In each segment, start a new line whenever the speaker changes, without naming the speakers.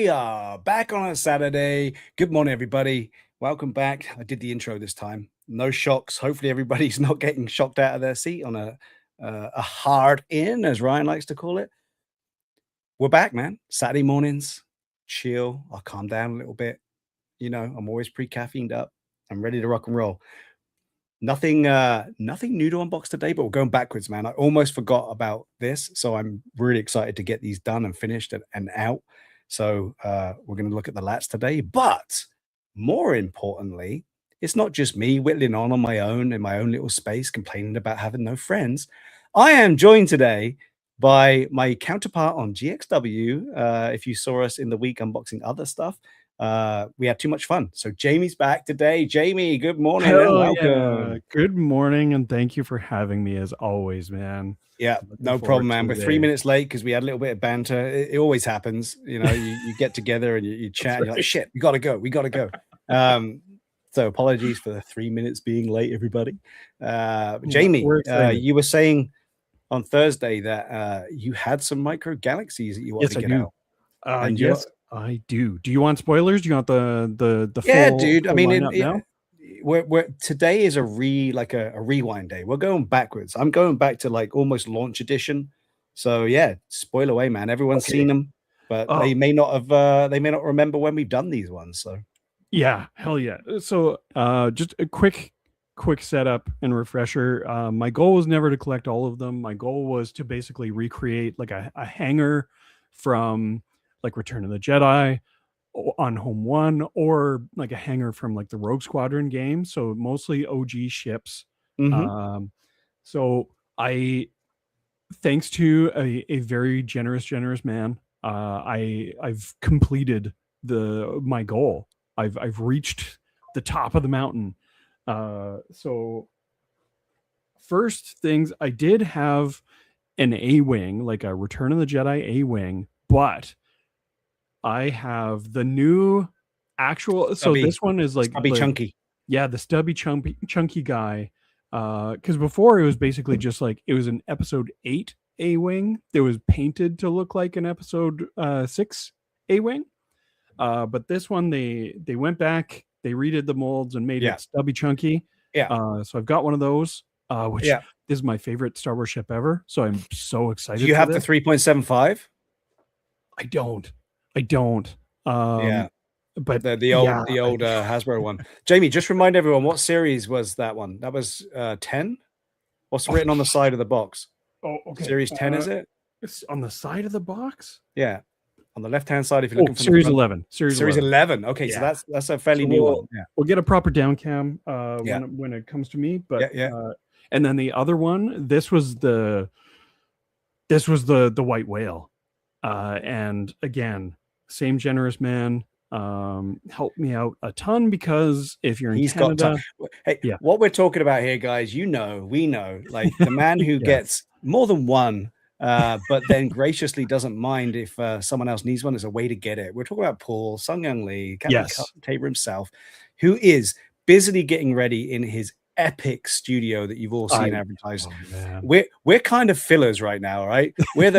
we are back on a Saturday. Good morning, everybody. Welcome back. I did the intro this time. No shocks. Hopefully, everybody's not getting shocked out of their seat on a hard in, as Ryan likes to call it. We're back, man. Saturday mornings, chill. I'll calm down a little bit. You know, I'm always pre-caffeined up. I'm ready to rock and roll. Nothing new to unbox today, but we're going backwards, man. I almost forgot about this, so I'm really excited to get these done and finished and out. So we're going to look at the LAATs today, but more importantly, it's not just me whittling on my own in my own little space, complaining about having no friends. I am joined today by my counterpart on GXW. If you saw us in the week unboxing other stuff, we had too much fun. So Jamie's back today. Jamie, good morning and welcome.
Yeah. Good morning, and thank you for having me as always, man.
Yeah, no problem, man. We're 3 minutes late because we had a little bit of banter. It always happens, you know. You get together and you chat. And you're like, shit, we gotta go. We gotta go. So apologies for the 3 minutes being late, everybody. Jamie, you were saying on Thursday that you had some Micro Galaxies that you wanted to get out.
Yes, I do. Do you want spoilers? Do you want the
yeah,
full,
dude? I mean,
now?
We're today is a rewind day. We're going backwards. I'm going back to like almost launch edition. So yeah, spoil away, man. Everyone's seen them, but they may not remember when we've done these ones. So
yeah, hell yeah. So just a quick setup and refresher. My goal was never to collect all of them. My goal was to basically recreate like a hangar from like Return of the Jedi on Home One, or like a hangar from like the Rogue Squadron game. So mostly OG ships. So I, thanks to a very generous man, I've completed my goal. I've reached the top of the mountain. So first things, I did have an A-wing, like a Return of the Jedi A-wing, but I have the new actual.
Stubby,
so this one is like
stubby chunky.
Yeah, the stubby chunky guy. Because before it was basically just like it was an episode 8 A-wing that was painted to look like an episode 6 A-wing. But this one they went back, they redid the molds and made it stubby chunky.
Yeah.
So I've got one of those, which is my favorite Star Wars ship ever. So I'm so excited.
Do you have the 3.75?
I don't.
Yeah,
but
the old Hasbro one. Jamie, just remind everyone, what series was that one? That was 10. What's written on the side of the box?
Oh, okay.
Series 10, is it?
It's on the side of the box.
Yeah, on the left-hand side. If you're looking for
Series 11. Series
11. Okay, so that's a fairly new one. Yeah,
we'll get a proper down cam when it comes to me. But and then the other one, this was the white whale, and again, same generous man helped me out a ton, because if you're in Canada,
what we're talking about here, guys, we know, like the man who gets more than one, but then graciously doesn't mind if someone else needs one. There's a way to get it. We're talking about Paul Sung Young Lee, Captain Tabor himself, who is busily getting ready in his epic studio that you've all seen advertised. We're kind of fillers right now, right? We're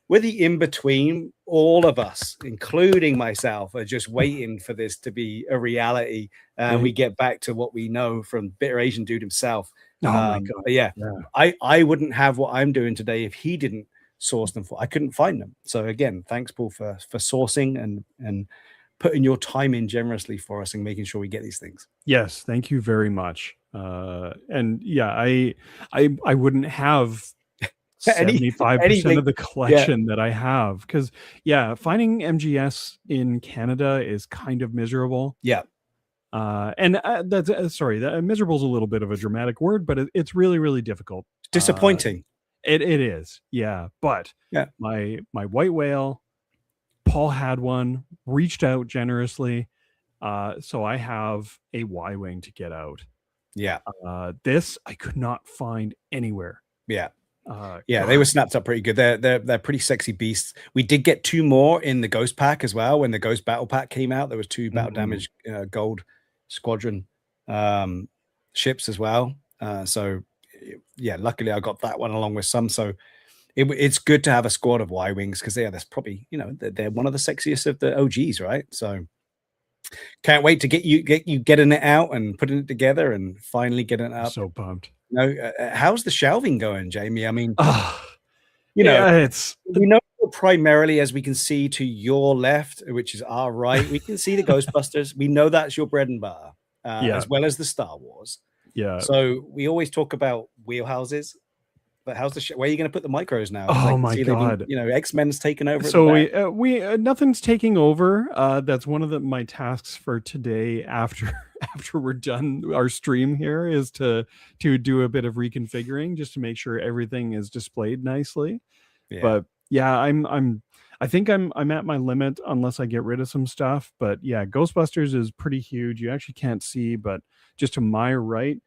the in-between. All of us, including myself, are just waiting for this to be a reality, and we get back to what we know from Bitter Asian Dude himself.
My God.
Yeah. I wouldn't have what I'm doing today if he didn't source them. I couldn't find them. So again, thanks, Paul, for sourcing and putting your time in generously for us and making sure we get these things.
Yes, thank you very much. And yeah, I wouldn't have 75% of the collection that I have, because finding MGS in Canada is kind of miserable. And that's sorry, that miserable is a little bit of a dramatic word, but it's really, really difficult.
Disappointing.
It is, but my white whale, Paul had one, reached out generously, so I have a Y-wing to get out. This I could not find anywhere.
They were snapped up pretty good. They're pretty sexy beasts. We did get 2 more in the Ghost Pack as well. When the Ghost Battle Pack came out, there was 2 battle damage gold squadron ships as well. So yeah, luckily I got that one along with some. So it's good to have a squad of Y-wings because that's probably they're one of the sexiest of the OGs, right? So can't wait to get you getting it out and putting it together and finally getting it
I'm
up.
so pumped.
How's the shelving going, Jamie? I mean, you know,
Yeah, it's
we know primarily, as we can see to your left, which is our right, we can see the Ghostbusters. We know that's your bread and butter,
yeah,
as well as the Star Wars.
yeah.
So we always talk about wheelhouses, but how's where are you going to put the micros now? Because I
Oh
can
my
see they've been,
god.
X-Men's taken over at the
So
back.
we nothing's taking over. That's one of my tasks for today after after we're done our stream here is to do a bit of reconfiguring just to make sure everything is displayed nicely.
Yeah.
But yeah, I think I'm at my limit unless I get rid of some stuff. But yeah, Ghostbusters is pretty huge. You actually can't see, but just to my right,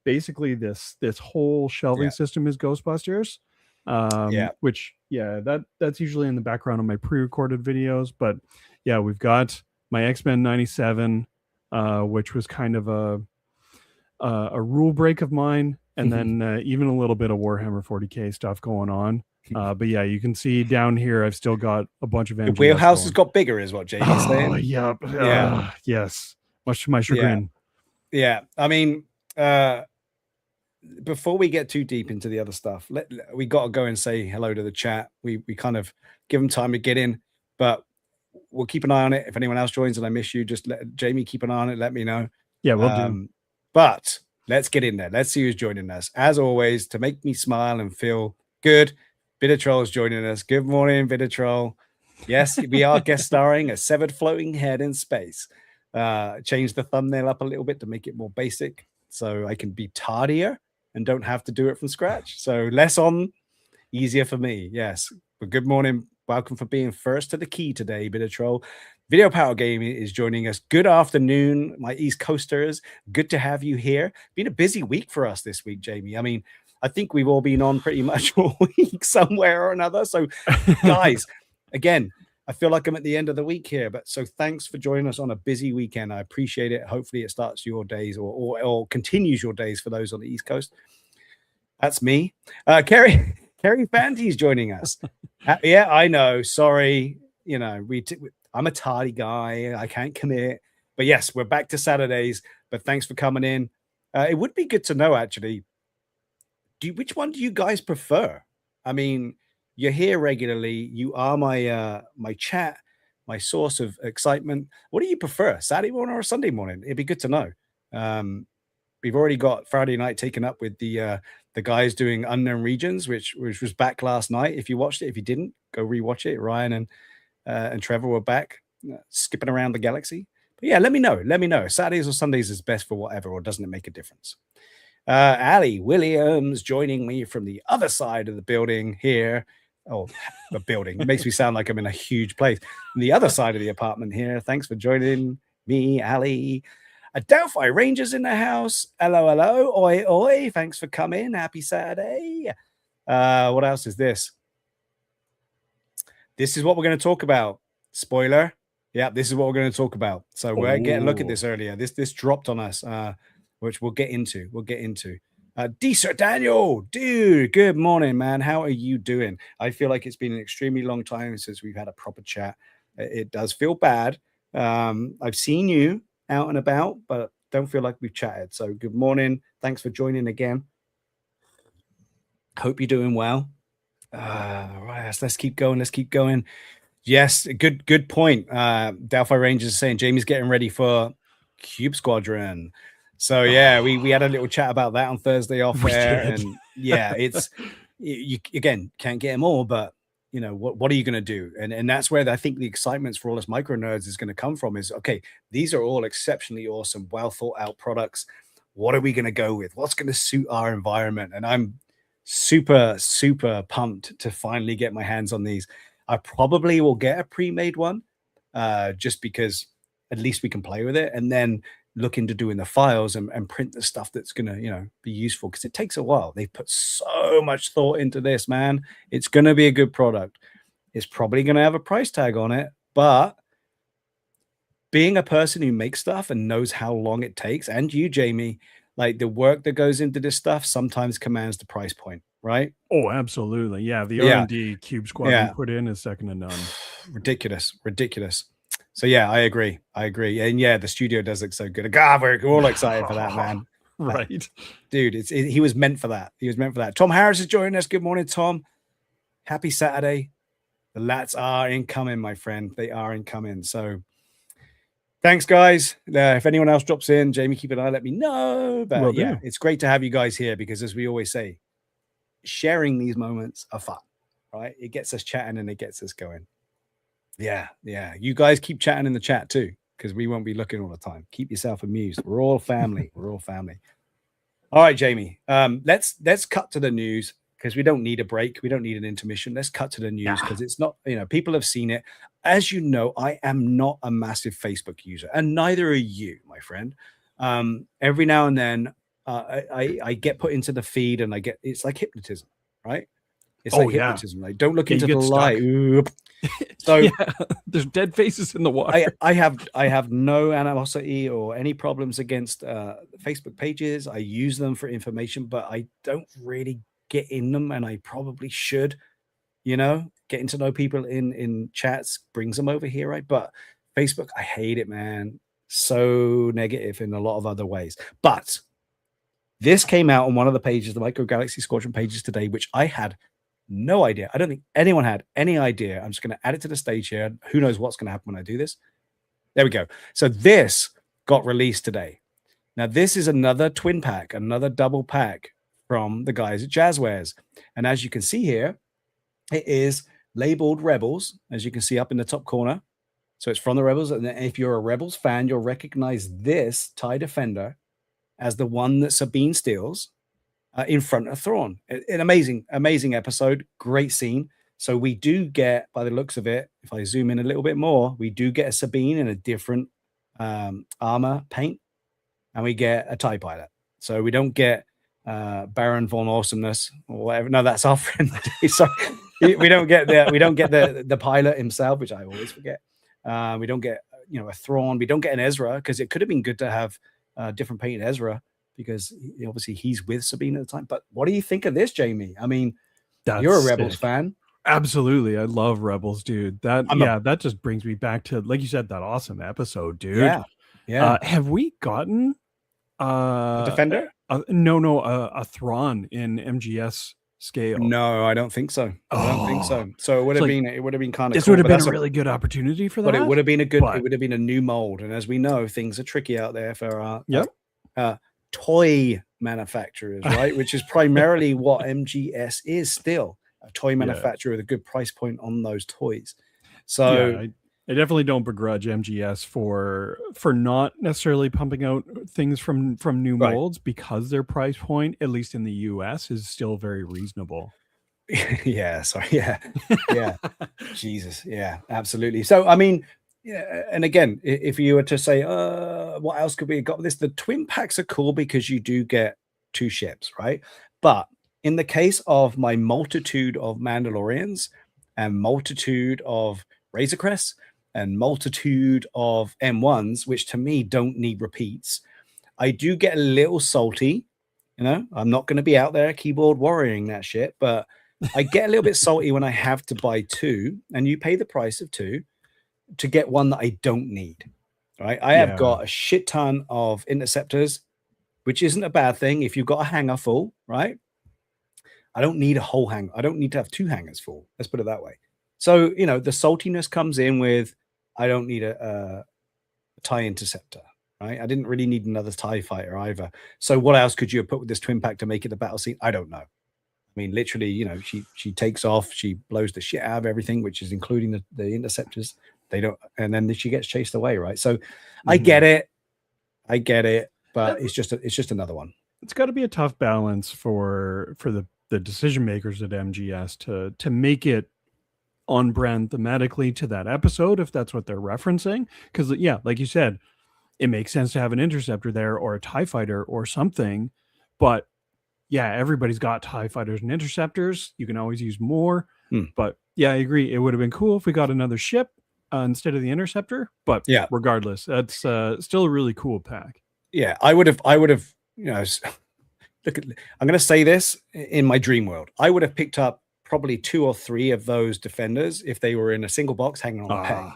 basically this whole shelving system is Ghostbusters. Which that's usually in the background of my pre-recorded videos. But yeah, we've got my X-Men 97, which was kind of a rule break of mine, and then even a little bit of Warhammer 40k stuff going on. But yeah, you can see down here I've still got a bunch of
The
MGS
wheelhouse
going.
has got bigger, is what Jamie's saying.
Yep.
Yeah.
Yes. Much to my chagrin.
Yeah. I mean, before we get too deep into the other stuff, we got to go and say hello to the chat. We kind of give them time to get in, but we'll keep an eye on it. If anyone else joins and I miss you, just let Jamie keep an eye on it. Let me know.
Yeah, we'll do.
But let's get in there. Let's see who's joining us. As always, to make me smile and feel good, Viditrol's joining us. Good morning, Viditrol. Yes, we are guest starring a severed floating head in space. Change the thumbnail up a little bit to make it more basic so I can be tardier and don't have to do it from scratch. So less on, easier for me. Yes. But good morning. Welcome for being first to the key today, Viditrol. Video Power Gaming is joining us. Good afternoon, my East Coasters. Good to have you here. Been a busy week for us this week, Jamie. I mean, I think we've all been on pretty much all week somewhere or another. So, guys, again, I feel like I'm at the end of the week here, but so thanks for joining us on a busy weekend. I appreciate it. Hopefully it starts your days or continues your days for those on the East Coast. That's me. Kerry Fanty's joining us. Yeah, I know. Sorry. I'm a tardy guy. I can't commit. But yes, we're back to Saturdays. But thanks for coming in. It would be good to know, actually, which one do you guys prefer? I mean, you're here regularly. You are my chat, my source of excitement. What do you prefer, Saturday morning or Sunday morning? It'd be good to know. We've already got Friday night taken up with the guys doing Unknown Regions, which was back last night. If you watched it, if you didn't, go rewatch it. Ryan and Trevor were back skipping around the galaxy. But yeah, let me know. Let me know. Saturdays or Sundays is best for whatever, or doesn't it make a difference? Ali Williams joining me from the other side of the building here. Oh, the building. It makes me sound like I'm in a huge place. On the other side of the apartment here. Thanks for joining me, Ali. Delphi Rangers in the house. Hello, hello. Oi, oi. Thanks for coming. Happy Saturday. What else is this? This is what we're going to talk about. Spoiler. Yeah, this is what we're going to talk about. So we're getting a look at this earlier. This dropped on us, which we'll get into. Sir Daniel, dude, good morning, man. How are you doing? I feel like it's been an extremely long time since we've had a proper chat. It does feel bad. I've seen you out and about, but don't feel like we've chatted. So good morning. Thanks for joining again. Hope you're doing well. Right, let's keep going. Yes, good point. Delphi Rangers is saying Jamie's getting ready for Cube Squadron. So yeah, we had a little chat about that on Thursday off air, and yeah, it's you again can't get them all, but what are you going to do? And that's where I think the excitement for all us micro nerds is going to come from. Is okay, these are all exceptionally awesome, well thought out products. What are we going to go with? What's going to suit our environment? And I'm super pumped to finally get my hands on these. I probably will get a pre-made one, just because at least we can play with it, and then look into doing the files and print the stuff that's gonna be useful, because it takes a while. They've put so much thought into this, man. It's gonna be a good product. It's probably gonna have a price tag on it, but being a person who makes stuff and knows how long it takes, and you, Jamie, like the work that goes into this stuff sometimes commands the price point, right?
Oh, absolutely. Yeah, the
Yeah,
R&D Cube Squadron
yeah.
put in is second to none.
Ridiculous, ridiculous. So yeah, I agree. And yeah, the studio does look so good. God, we're all excited for that, man.
Right.
Dude, he was meant for that. He was meant for that. Tom Harris is joining us. Good morning, Tom. Happy Saturday. The LAATs are incoming, my friend. They are incoming. So thanks, guys. If anyone else drops in, Jamie, keep an eye, let me know. But
Will
yeah,
do.
it's great to have you guys here because, as we always say, sharing these moments are fun, right? It gets us chatting and it gets us going. Yeah, yeah. You guys keep chatting in the chat too, because we won't be looking all the time. Keep yourself amused. We're all family. We're all family. All right, Jamie. Let's cut to the news because we don't need a break. We don't need an intermission. Let's cut to the news because it's not, people have seen it. As you know, I am not a massive Facebook user, and neither are you, my friend. Every now and then, I get put into the feed, and it's like hypnotism, right? It's like hypnotism. Like, don't look into the light. So
yeah, there's dead faces in the water.
I have no animosity or any problems against Facebook pages. I use them for information, but I don't really get in them, and I probably should. Getting to know people in chats brings them over here, right? But Facebook, I hate it, man. So negative in a lot of other ways. But this came out on one of the pages, the Micro Galaxy Squadron pages today, which I had no idea. I don't think anyone had any idea. I'm just going to add it to the stage here. Who knows what's going to happen when I do this? There we go. So this got released today. Now, this is another twin pack, another double pack from the guys at Jazzwares. And as you can see here, it is labeled Rebels, as you can see up in the top corner. So it's from the Rebels. And if you're a Rebels fan, you'll recognize this TIE Defender as the one that Sabine steals in front of Thrawn. An amazing episode. Great scene. So we do get, by the looks of it, if I zoom in a little bit more, we do get a Sabine in a different armor paint, and we get a TIE pilot. So we don't get Baron von Awesomeness or whatever. No, that's our friend. Sorry. we don't get the pilot himself, which I always forget. We don't get a Thrawn. We don't get an Ezra, because it could have been good to have different painted Ezra, because obviously he's with Sabine at the time. But what do you think of this, Jamie? I mean, you're a Rebels fan.
Absolutely. I love Rebels, dude. That just brings me back to, like you said, that awesome episode, dude.
Yeah.
Have we gotten
a Defender?
A Thrawn in MGS scale?
No, I don't think so. I don't think so. So it would have been kind of
this would have been a really good opportunity for that.
But it would have been it would have been a new mold. And as we know, things are tricky out there for our toy manufacturers, right? Which is primarily what MGS is still, a toy manufacturer with a good price point on those toys. So
I definitely don't begrudge MGS for not necessarily pumping out things from new molds, because their price point, at least in the US, is still very reasonable.
Yeah, Jesus, yeah, absolutely. So I mean, and again, if you were to say, what else could we have got with this? The twin packs are cool because you do get 2 ships, right? But in the case of my multitude of Mandalorians and multitude of Razor Crests and multitude of M1s, which to me don't need repeats, I do get a little salty. I'm not going to be out there keyboard warrioring that shit, but I get a little bit salty when I have to buy 2, and you pay the price of 2 to get one that I don't need. Right? I have got a shit ton of interceptors, which isn't a bad thing if you've got a hangar full, right? I don't need a whole hangar. I don't need to have 2 hangars full. Let's put it that way. So, the saltiness comes in with, I don't need a TIE interceptor, right? I didn't really need another TIE fighter either. So what else could you have put with this twin pack to make it the battle scene? I don't know. I mean, literally, she takes off, she blows the shit out of everything, which is including the interceptors. They don't, and then she gets chased away, right? So I get it, but it's just another one.
It's got to be a tough balance for the decision makers at MGS to make it on brand thematically to that episode, if that's what they're referencing. Because like you said, it makes sense to have an interceptor there or a TIE fighter or something, but everybody's got TIE fighters and interceptors. You can always use more. But I agree, it would have been cool if we got another ship instead of the interceptor. But regardless, that's still a really cool pack.
I would have you know, look at, I'm going to say this in my dream world. I would have picked up probably 2 or 3 of those defenders if they were in a single box hanging on the peg.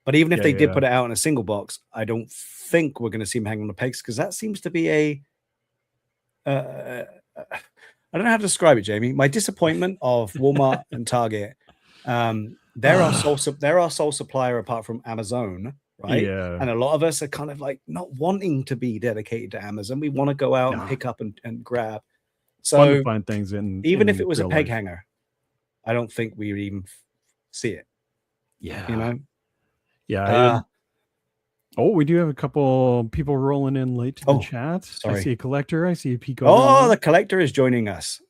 But even if they did put it out in a single box, I don't think we're going to see them hanging on the pegs, because that seems to be a I don't know how to describe it, Jamie. My disappointment of Walmart and Target. They're our sole supplier apart from Amazon, right?
Yeah.
And a lot of us are kind of like not wanting to be dedicated to Amazon. We want to go out and pick up and grab. So
fun to find things
even if it was a peg
life.
hanger, I don't think we would even see it.
Yeah.
You know?
Yeah. We do have a couple people rolling in late to the chat.
Sorry.
I see a collector. I see a Pico.
Oh, the collector is joining us.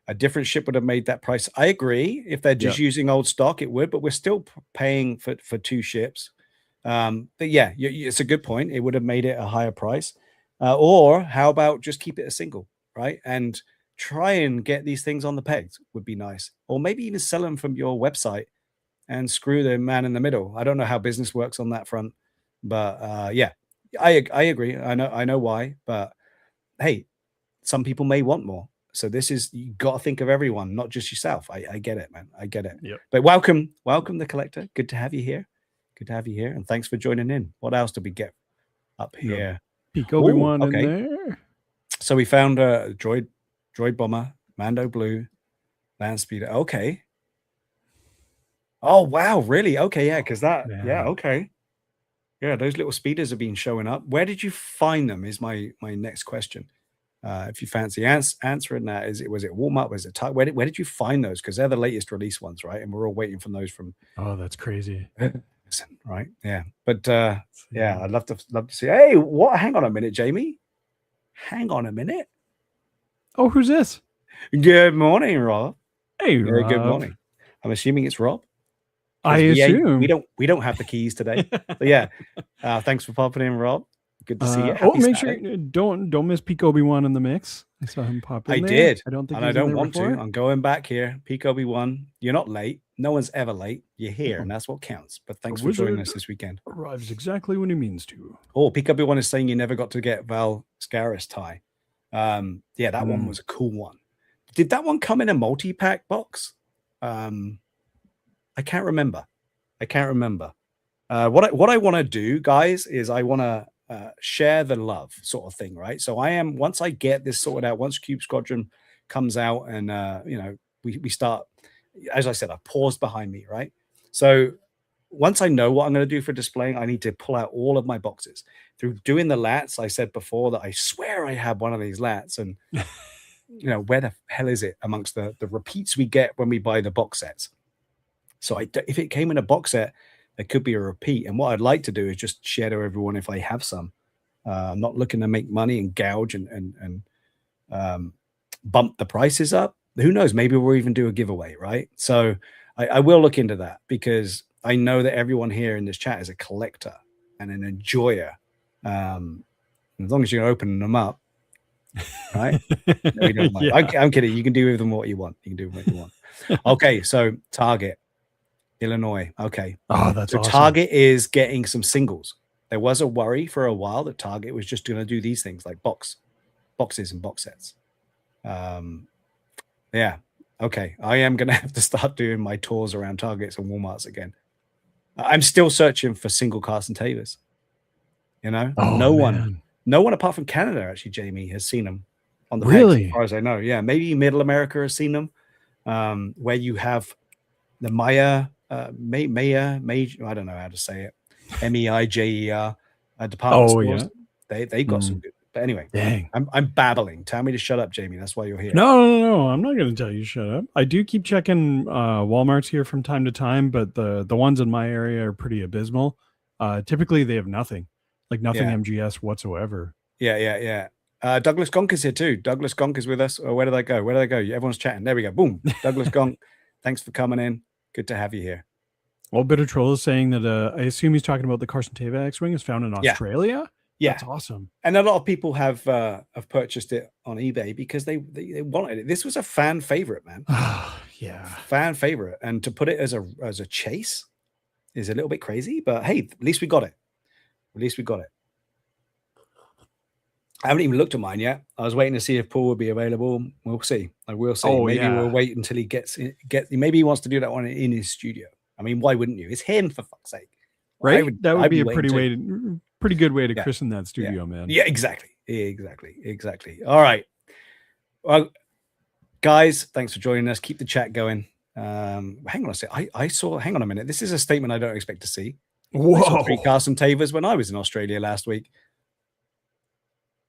A different ship would have made that price. I agree. If they're just using old stock, it would, but we're still paying for 2 ships. But yeah, it's a good point. It would have made it a higher price. Or how about just keep it a single, right? And try and get these things on the pegs would be nice. Or maybe even sell them from your website and screw the man in the middle. I don't know how business works on that front, but yeah, I agree. I know why, but hey, some people may want more. So this is, you got to think of everyone, not just yourself. I get it, man. I get it.
Yep.
But welcome the collector. Good to have you here. Good to have you here. And thanks for joining in. What else did we get up here?
Peak Obi-Wan in there.
So we found a droid bomber, Mando Blue, land speeder. Okay. Oh, wow. Really? Okay. Yeah. Cause that, okay. Yeah. Those little speeders have been showing up. Where did you find them is my next question. If you fancy answering that, was it Walmart? Was it Target? Where did you find those? Because they're the latest release ones, right? And we're all waiting for those from.
Oh, that's crazy.
Right? Yeah. But yeah, I'd love to see. Hey, what? Hang on a minute, Jamie. Hang on a minute.
Oh, who's this?
Good morning, Rob.
Hey, Rob.
Good morning. I'm assuming it's Rob.
I assume
we don't have the keys today. But yeah, thanks for popping in, Rob. Good to see you.
Make sure don't miss Peak Obi-Wan in the mix. I saw him pop in.
I did.
I don't think,
and I don't want to. I'm going back here. Peak Obi-Wan. You're not late. No one's ever late. You're here, and that's what counts. But thanks for joining us this weekend.
Arrives exactly when he means to.
Oh, Peak Obi-Wan is saying you never got to get Val Scaris tie. Yeah, that one was a cool one. Did that one come in a multi-pack box? I can't remember. What I want to do, guys, is I want to share the love sort of thing, right? So once I get this sorted out, once Cube Squadron comes out and we start, as I said, I paused behind me, right? So once I know what I'm going to do for displaying, I need to pull out all of my boxes. Through doing the LAATs, I said before that I swear I had one of these LAATs, and where the hell is it amongst the repeats we get when we buy the box sets? So if it came in a box set, there could be a repeat. And what I'd like to do is just share to everyone if I have some. I'm not looking to make money and gouge and bump the prices up. Who knows? Maybe we'll even do a giveaway, right? So I will look into that, because I know that everyone here in this chat is a collector and an enjoyer. As long as you're opening them up, right? No, you don't mind. I'm kidding. You can do with them what you want. Okay, so Target. Illinois. Okay.
Oh, that's awesome.
Target is getting some singles. There was a worry for a while that Target was just going to do these things like boxes and box sets. Yeah. Okay. I am going to have to start doing my tours around Targets and Walmarts again. I'm still searching for single Carson Tavers. No one apart from Canada, actually, Jamie, has seen them on the pegs, as far as I know. Yeah. Maybe Middle America has seen them, where you have the Maya, I don't know how to say it. MEIJER department stores. They've got some good. But anyway,
dang,
I'm babbling. Tell me to shut up, Jamie. That's why you're here.
No. I'm not going to tell you to shut up. I do keep checking Walmarts here from time to time, but the ones in my area are pretty abysmal. Typically, they have nothing MGS whatsoever.
Yeah. Douglas Gonk is here too. Douglas Gonk is with us. Or where did I go? Everyone's chatting. There we go. Boom. Douglas Gonk. Thanks for coming in. Good to have you here.
Well, Bitter Troll is saying that I assume he's talking about the Carson Teva X-Wing is found in Australia.
Yeah,
that's awesome.
And a lot of people have purchased it on eBay because they wanted it. This was a fan favorite, man.
Yeah,
fan favorite, and to put it as a chase is a little bit crazy. But hey, at least we got it. I haven't even looked at mine yet. I was waiting to see if Paul would be available. We'll see. I will see.
Oh,
Maybe
yeah.
we'll wait until he maybe he wants to do that one in his studio. I mean, why wouldn't you? It's him, for fuck's sake.
Right? That would
I'd
be a
waiting
pretty good way to
Yeah.
christen that studio, man.
Yeah, exactly. All right. Well, guys, thanks for joining us. Keep the chat going. Hang on a sec. Hang on a minute. This is a statement I don't expect to see. I saw 3 Carson Tavers when I was in Australia last week.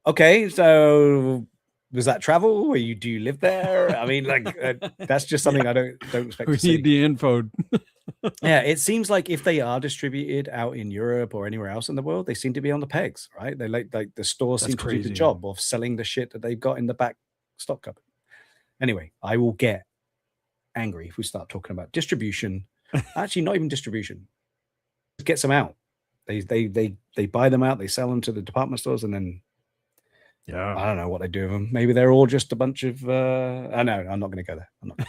Okay, so was that travel? Do you live there? I mean, like that's just something I don't expect
We
to see.
need the info.
Yeah, it seems like if they are distributed out in Europe or anywhere else in the world, they seem to be on the pegs, right? They like the stores
That's
seem to do the
crazy.
job of selling the shit that they've got in the back stock cupboard. Anyway, I will get angry if we start talking about distribution. Actually, not even distribution. Just get some out. They buy them out, they sell them to the department stores, and then
Yeah.
I don't know what they do with them. Maybe they're all just a bunch of I know, I'm not going to go there. I'm not.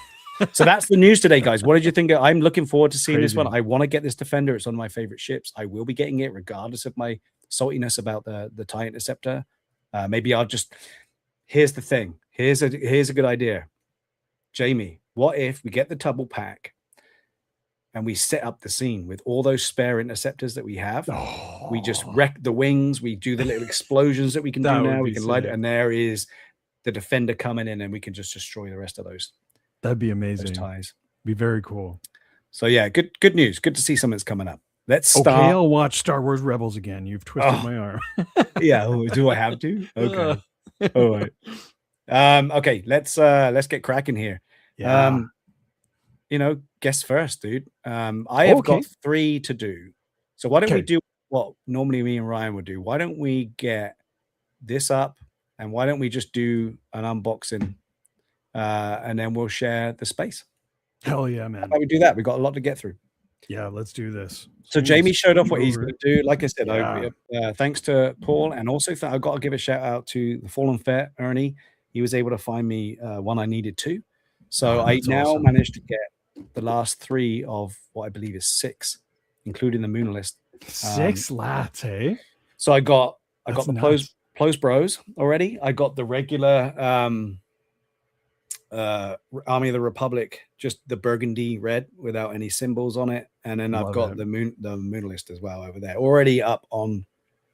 So that's the news today, guys. What did you think? I'm looking forward to seeing this one. I want to get this Defender. It's one of my favorite ships. I will be getting it regardless of my saltiness about the TIE Interceptor. Maybe I'll just. Here's the thing. Here's a good idea. Jamie, what if we get the double pack and we set up the scene with all those spare interceptors that we have? We just wreck the wings. We do the little explosions that we can do now. We can light it, and there is the Defender coming in, and we can just destroy the rest of those.
That'd be amazing.
Those ties.
Be very cool.
So yeah, good news. Good to see something's coming up. Let's start.
Okay, I'll watch Star Wars Rebels again. You've twisted my arm.
Yeah, do I have to? Okay. All right. Okay, let's get cracking here.
Yeah.
Guess first, dude. I have got 3 to do. So why don't we do what normally me and Ryan would do? Why don't we get this up, and why don't we just do an unboxing, and then we'll share the space.
Hell yeah, man.
How about we do that? We've got a lot to get through.
Yeah, let's do this.
So Jamie showed off what he's going to do. Like I said, thanks to Paul, and also I've got to give a shout out to the Fallen Fair Ernie. He was able to find me one I needed to. So I now managed to get the last 3 of what I believe is 6, including the Moon List.
6 LAATs, eh?
So I got
That's
the
nuts.
Close Bros already. I got the regular Army of the Republic, just the burgundy red without any symbols on it, and then I've got the Moon List as well over there, already up on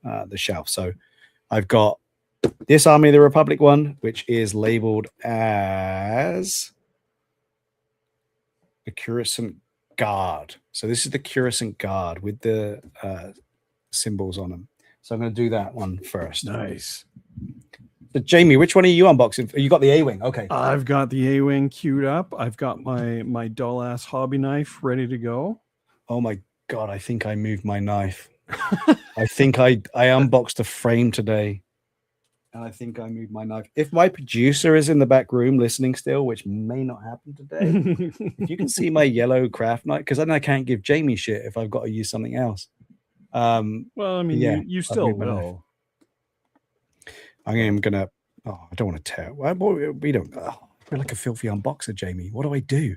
the shelf. So I've got this Army of the Republic one, which is labeled as the Coruscant Guard. So this is the Coruscant Guard with the symbols on them. So I'm going to do that one first.
Nice.
So Jamie, which one are you unboxing? You got the A-Wing. Okay.
I've got the A-Wing queued up. I've got my dull ass hobby knife ready to go.
Oh my God, I think I moved my knife. I think I unboxed a frame today, and I think I moved my knife. If my producer is in the back room listening still, which may not happen today, if you can see my yellow craft knife, because then I can't give Jamie shit if I've got to use something else.
Well, I mean, you still will.
I'm gonna. Oh, I don't want to tear. We don't. Oh, we're like a filthy unboxer, Jamie. What do I do?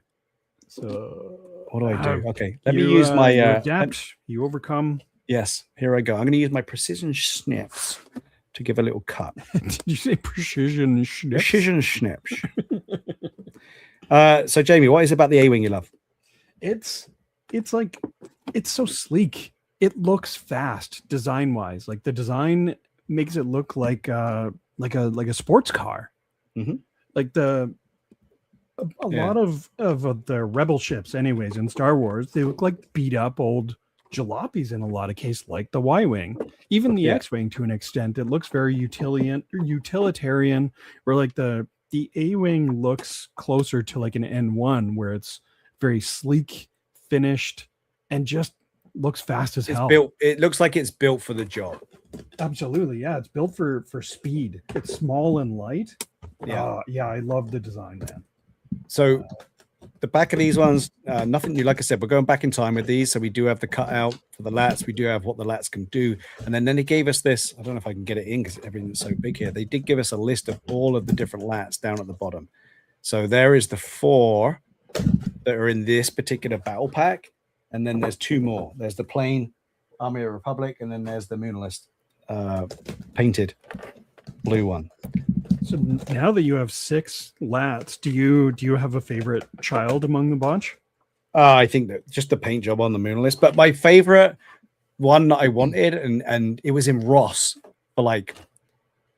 So
what do I do? Okay, let me use my.
You adapt. You overcome.
Yes, here I go. I'm going to use my precision snips to give a little cut.
Did you say precision snips?
Precision snips. So Jamie, what is it about the A-Wing you love?
It's so sleek. It looks fast design-wise. Like the design makes it look like a sports car.
Mm-hmm.
Like a lot of the rebel ships, anyways, in Star Wars, they look like beat up old jalopies in a lot of cases, like the Y-Wing, even the X-Wing to an extent. It looks very utilitarian, where like the A-Wing looks closer to like an N1, where it's very sleek, finished, and just looks fast as hell.
It looks like it's built for the job.
Absolutely, yeah. It's built for speed. It's small and light. Yeah, I love the design, man.
So the back of these ones, nothing new. Like I said, we're going back in time with these. So we do have the cutout for the LAATs. We do have what the LAATs can do. And then they gave us this. I don't know if I can get it in because everything's so big here. They did give us a list of all of the different LAATs down at the bottom. So there is the 4 that are in this particular battle pack. And then there's 2 more. There's the plain Army of the Republic, and then there's the Moon List painted. blue one.
So now that you have 6 LAATs, do you have a favorite child among the bunch?
I think that just the paint job on the Moonless, but my favorite one that I wanted, and it was in Ross for like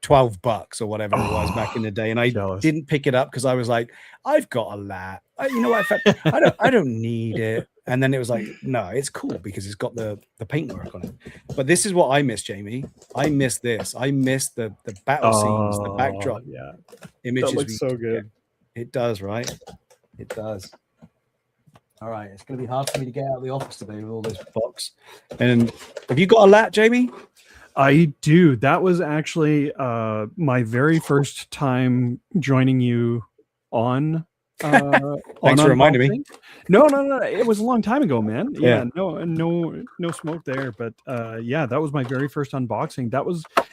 $12 or whatever it was back in the day, and I didn't pick it up because I was like, I've got a LAAT. You know what? I don't need it. And then it was like, no, it's cool because it's got the paintwork on it. But this is what I miss, Jamie. I miss this. I miss the battle scenes, the backdrop images.
That looks so good.
It does, right? It does. All right, it's going to be hard for me to get out of the office today with all this box. And have you got a LAAT, Jamie?
I do. That was actually my very first time joining you on.
Thanks for reminding me.
No. It was a long time ago, man. Yeah. No smoke there. But yeah, that was my very first unboxing.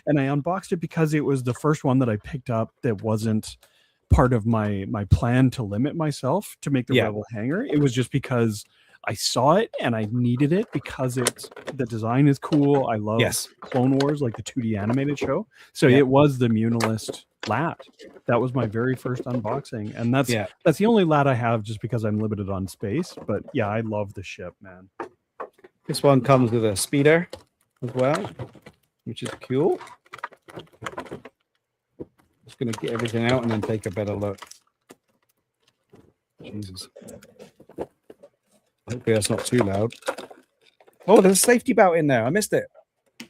And I unboxed it because it was the first one that I picked up that wasn't part of my plan to limit myself to make the Rebel hanger. It was just because I saw it and I needed it because the design is cool. I love Clone Wars, like the 2D animated show. So it was the Munilist LAAT. That was my very first unboxing, and that's the only LAAT I have just because I'm limited on space. But yeah, I love the ship, man.
This one comes with a speeder as well, which is cool. Just gonna get everything out and then take a better look. Jesus. Hopefully that's not too loud. Oh, there's a safety belt in there. I missed it.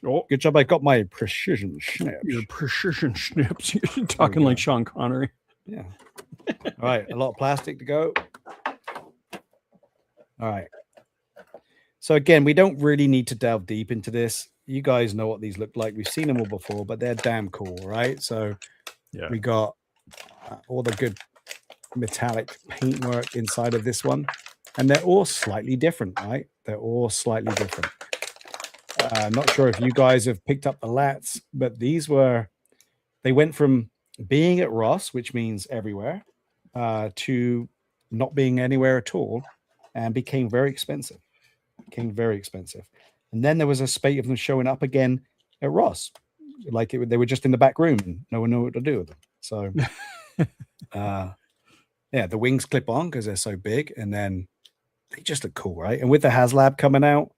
Oh, good job. I got my precision snips.
Your precision snips. You're talking like Sean Connery.
Yeah. All right. A lot of plastic to go. All right. So again, we don't really need to delve deep into this. You guys know what these look like. We've seen them all before, but they're damn cool, right? So we got all the good metallic paintwork inside of this one. And they're all slightly different, right? They're all slightly different. Not sure if you guys have picked up the LAATs, but they went from being at Ross, which means everywhere, to not being anywhere at all, and became very expensive. And then there was a spate of them showing up again at Ross. Like they were just in the back room and no one knew what to do with them. So, the wings clip on because they're so big, and then they just look cool, right? And with the HasLab coming out,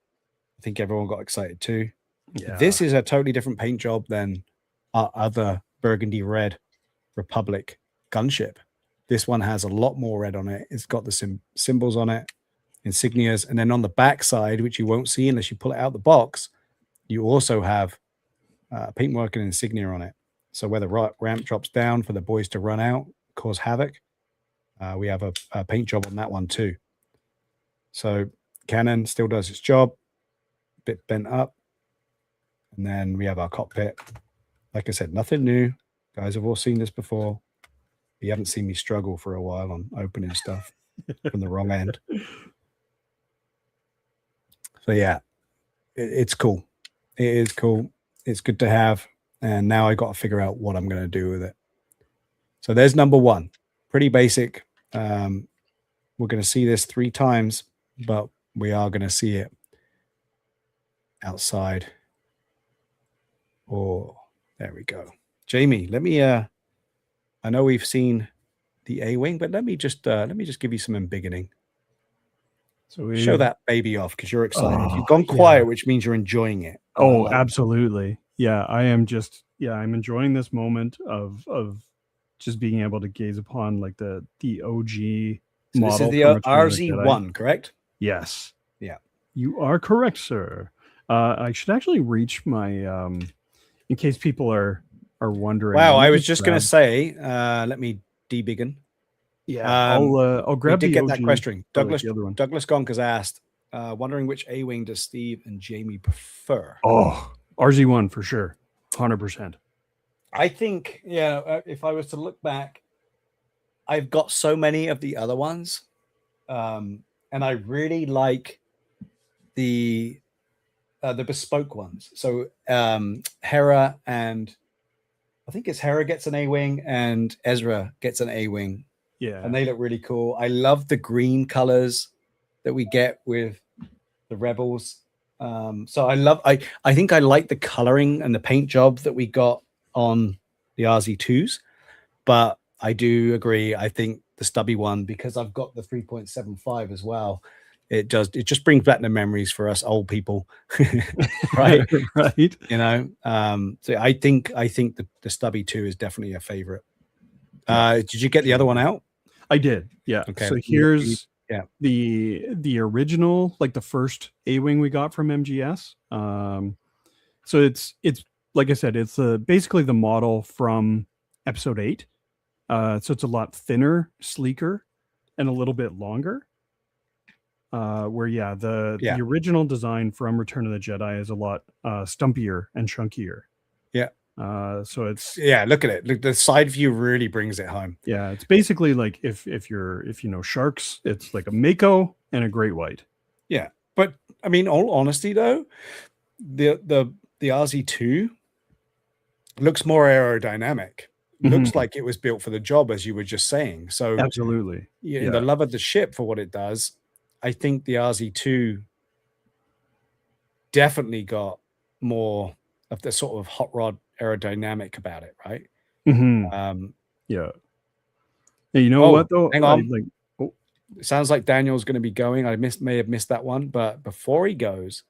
I think everyone got excited too. Yeah. This is a totally different paint job than our other burgundy red Republic gunship. This one has a lot more red on it. It's got the symbols on it, insignias, and then on the back side, which you won't see unless you pull it out the box, you also have paintwork and insignia on it. So where the ramp drops down for the boys to run out, cause havoc, we have a paint job on that one too. So cannon still does its job, bit bent up. And then we have our cockpit. Like I said, nothing new. Guys have all seen this before. You haven't seen me struggle for a while on opening stuff from the wrong end. So yeah, it's cool. It is cool. It's good to have. And now I got to figure out what I'm going to do with it. So there's number one. Pretty basic. We're going to see this 3 times, but we are going to see it outside. Oh, there we go. Jamie, let me I know we've seen the A-wing, but let me just give you some embiggening. So show that baby off because you're excited. You've gone quiet, which means you're enjoying it.
Oh, absolutely. Yeah, I am just I'm enjoying this moment of just being able to gaze upon like the OG model.
This is the RZ1, correct?
Yes.
Yeah.
You are correct, sir. I should actually reach my in case people are wondering.
Wow, I was just going to say, let me debiggen.
Yeah, I'll grab
we did
the
get
OG,
that question. Douglas
Gonk
has asked, wondering which A-wing does Steve and Jamie prefer?
Oh, RZ1 for sure. 100%.
I think, if I was to look back, I've got so many of the other ones. And I really like the bespoke ones. So Hera, and I think it's Hera gets an A-wing and Ezra gets an A-wing.
Yeah.
And they look really cool. I love the green colors that we get with the Rebels. So I think I like the coloring and the paint job that we got on the RZ2s, but I do agree. I think the stubby one, because I've got the 3.75 as well, it just brings back the memories for us old people, right?
Right.
So I think the stubby 2 is definitely a favorite. Did you get the other one out?
I did. Yeah.
Okay.
So here's the original, like the first A-wing we got from MGS. So it's like I said, it's basically the model from episode 8. So it's a lot thinner, sleeker, and a little bit longer. Where the original design from Return of the Jedi is a lot stumpier and chunkier.
Yeah.
So it's
look at it. Look, the side view really brings it home.
Yeah, it's basically like if you know sharks, it's like a Mako and a great white.
Yeah, but I mean, all honesty though, the RZ2 looks more aerodynamic. Looks like it was built for the job, as you were just saying. So
absolutely,
the love of the ship for what it does, I think the RZ2 definitely got more of the sort of hot rod aerodynamic about it, right?
Yeah. Hey, you know what though?
Hang on. It sounds like Daniel's going to be going. I may have missed that one, but before he goes,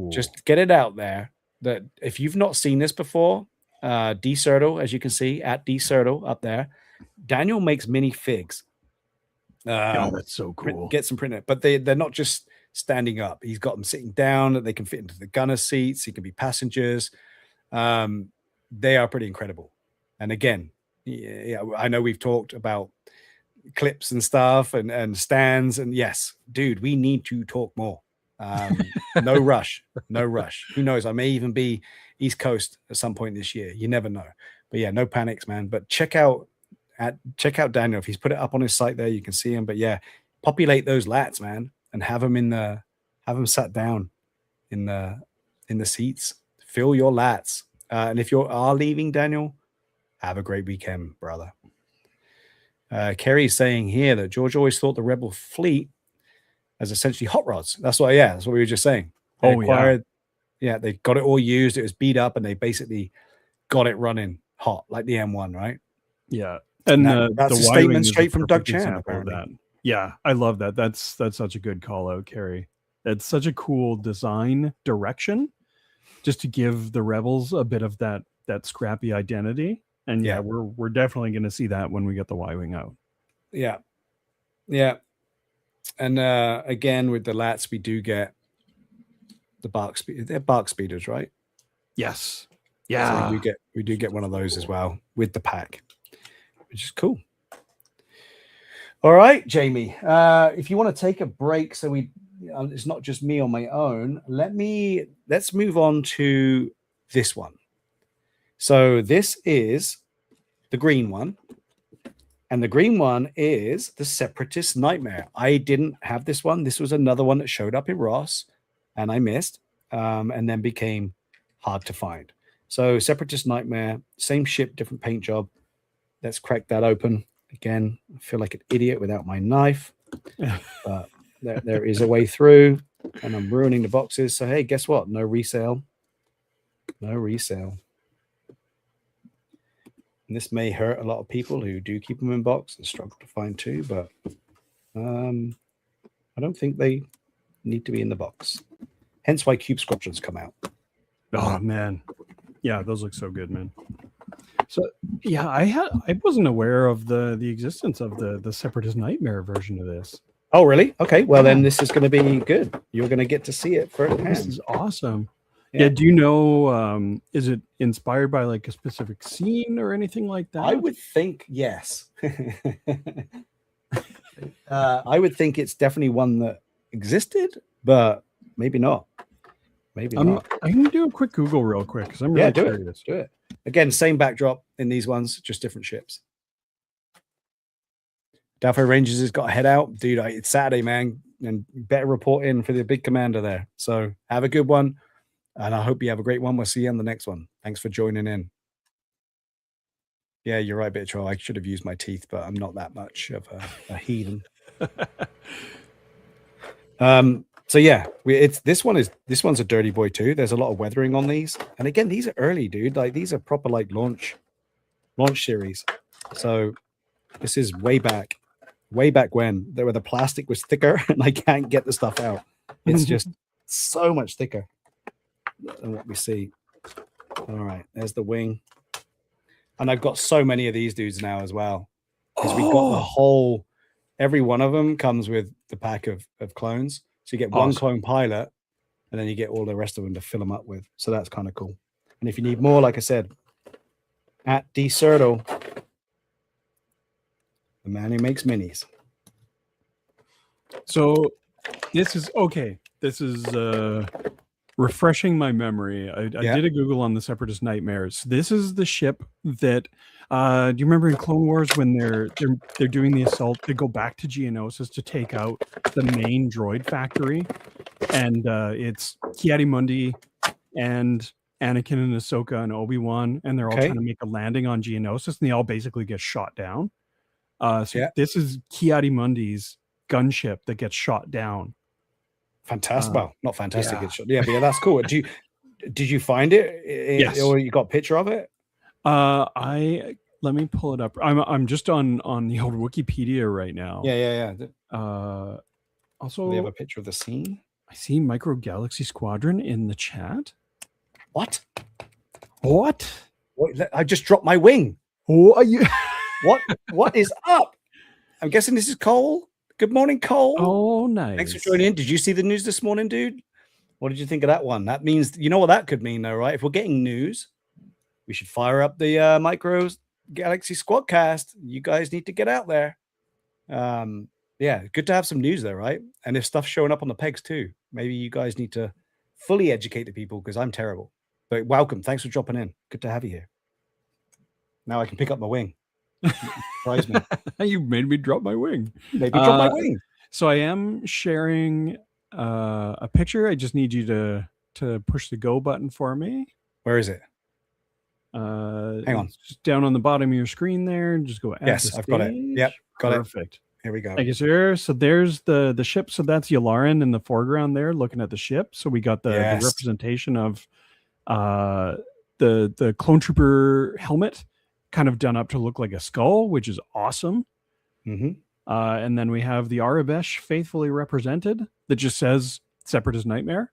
just get it out there that if you've not seen this before, D-Sertle, as you can see at D-Sertle up there, Daniel makes mini figs.
That's so cool.
Get some printed, but they're not just standing up. He's got them sitting down that they can fit into the gunner seats. He can be passengers. They are pretty incredible. And again, I know we've talked about clips and stuff and stands, and yes, dude, we need to talk more. No rush. Who knows? I may even be East Coast at some point this year. You never know. But yeah, no panics, man. But check out Daniel. If he's put it up on his site there, you can see him. But yeah, populate those LAATs, man, and have them sat down in the seats. Fill your LAATs. And if you are leaving, Daniel, have a great weekend, brother. Kerry's saying here that George always thought the Rebel fleet as essentially hot rods. That's what we were just saying. They got it all used. It was beat up, and they basically got it running hot, like the M1, right?
Yeah, and
that's a statement straight from Doug Chan. Apparently,
that. Yeah, I love that. That's such a good call out, Kerry. It's such a cool design direction, just to give the Rebels a bit of that scrappy identity. And we're definitely going to see that when we get the Y-wing out.
Yeah. And again, with the LAATs, we do get the bark speed. They're bark speeders, right?
Yes. Yeah.
So we do get one of those as well with the pack, which is cool. All right, Jamie. If you want to take a break, so it's not just me on my own. Let's move on to this one. So this is the green one. And the green one is the Separatist Nightmare. I didn't have this one. This was another one that showed up in Ross, and I missed, and then became hard to find. So Separatist Nightmare, same ship, different paint job. Let's crack that open. Again, I feel like an idiot without my knife. But there is a way through, and I'm ruining the boxes. So, hey, guess what? No resale. And this may hurt a lot of people who do keep them in box and struggle to find too, but I don't think they need to be in the box. Hence why Cube Squadrons come out.
Oh man, yeah, those look so good, man. So yeah, I wasn't aware of the existence of the Separatist Nightmare version of this.
Oh really? Okay, well then this is going to be good. You're going to get to see it firsthand.
This is awesome. Yeah. Do you know, is it inspired by like a specific scene or anything like that?
I would think yes. I would think it's definitely one that existed, but maybe not. Maybe not.
I'm going to do a quick Google real quick because I'm really curious.
Do it. Again, same backdrop in these ones, just different ships. Dalfo Rangers has got to head out. Dude, it's Saturday, man, and better report in for the big commander there. So have a good one. And I hope you have a great one. We'll see you on the next one. Thanks for joining in. Yeah, you're right, Bitro. I should have used my teeth, but I'm not that much of a heathen. So yeah, this one's a dirty boy too. There's a lot of weathering on these, and again, these are early, dude. Like these are proper like launch launch series. So this is way back when where the plastic was thicker and I can't get the stuff out. It's just so much thicker than what we see. All right, there's the wing. And I've got so many of these dudes now as well. Because we got the whole, every one of them comes with the pack of clones. So you get one clone pilot, and then you get all the rest of them to fill them up with. So that's kind of cool. And if you need more, like I said, at DCertle, the man who makes minis.
So this is okay. This is refreshing my memory. I did a Google on the Separatist Nightmares. This is the ship that do you remember in Clone Wars when they're doing the assault? They go back to Geonosis to take out the main droid factory, and it's Ki-Adi-Mundi and Anakin and Ahsoka and Obi-Wan, and they're all trying to make a landing on Geonosis, and they all basically get shot down. This is Ki-Adi-Mundi's gunship that gets shot down.
Fantastic. Well, not fantastic. Yeah, but that's cool. Did you find it?
Yes.
Or you got a picture of it?
Let me pull it up. I'm just on the old Wikipedia right now.
Yeah.
Also,
they have a picture of the scene.
I see Micro Galaxy Squadron in the chat.
What?
I
just dropped my wing.
Oh, are you?
What is up? I'm guessing this is Cole. Good morning, Cole.
Oh, nice.
Thanks for joining in. Did you see the news this morning, dude? What did you think of that one? That means, you know what that could mean, though, right? If we're getting news, we should fire up the Micro Galaxy Squadcast. You guys need to get out there. Yeah, good to have some news there, right? And if stuff's showing up on the pegs too, maybe you guys need to fully educate the people because I'm terrible. But welcome. Thanks for dropping in. Good to have you here. Now I can pick up my wing. Surprise me.
You made me drop my wing.
Maybe drop my wing.
So I am sharing a picture. I just need you to push the go button for me.
Where is it?
Hang on. Just down on the bottom of your screen there. Just go add
Yes, I've got it. Yep, got it.
Perfect.
Here we go.
Thank you, sir. So there's the ship. So that's Yularen in the foreground there looking at the ship. So we got the representation of the clone trooper helmet kind of done up to look like a skull, which is awesome. And then we have the Arabesh faithfully represented that just says Separatist Nightmare,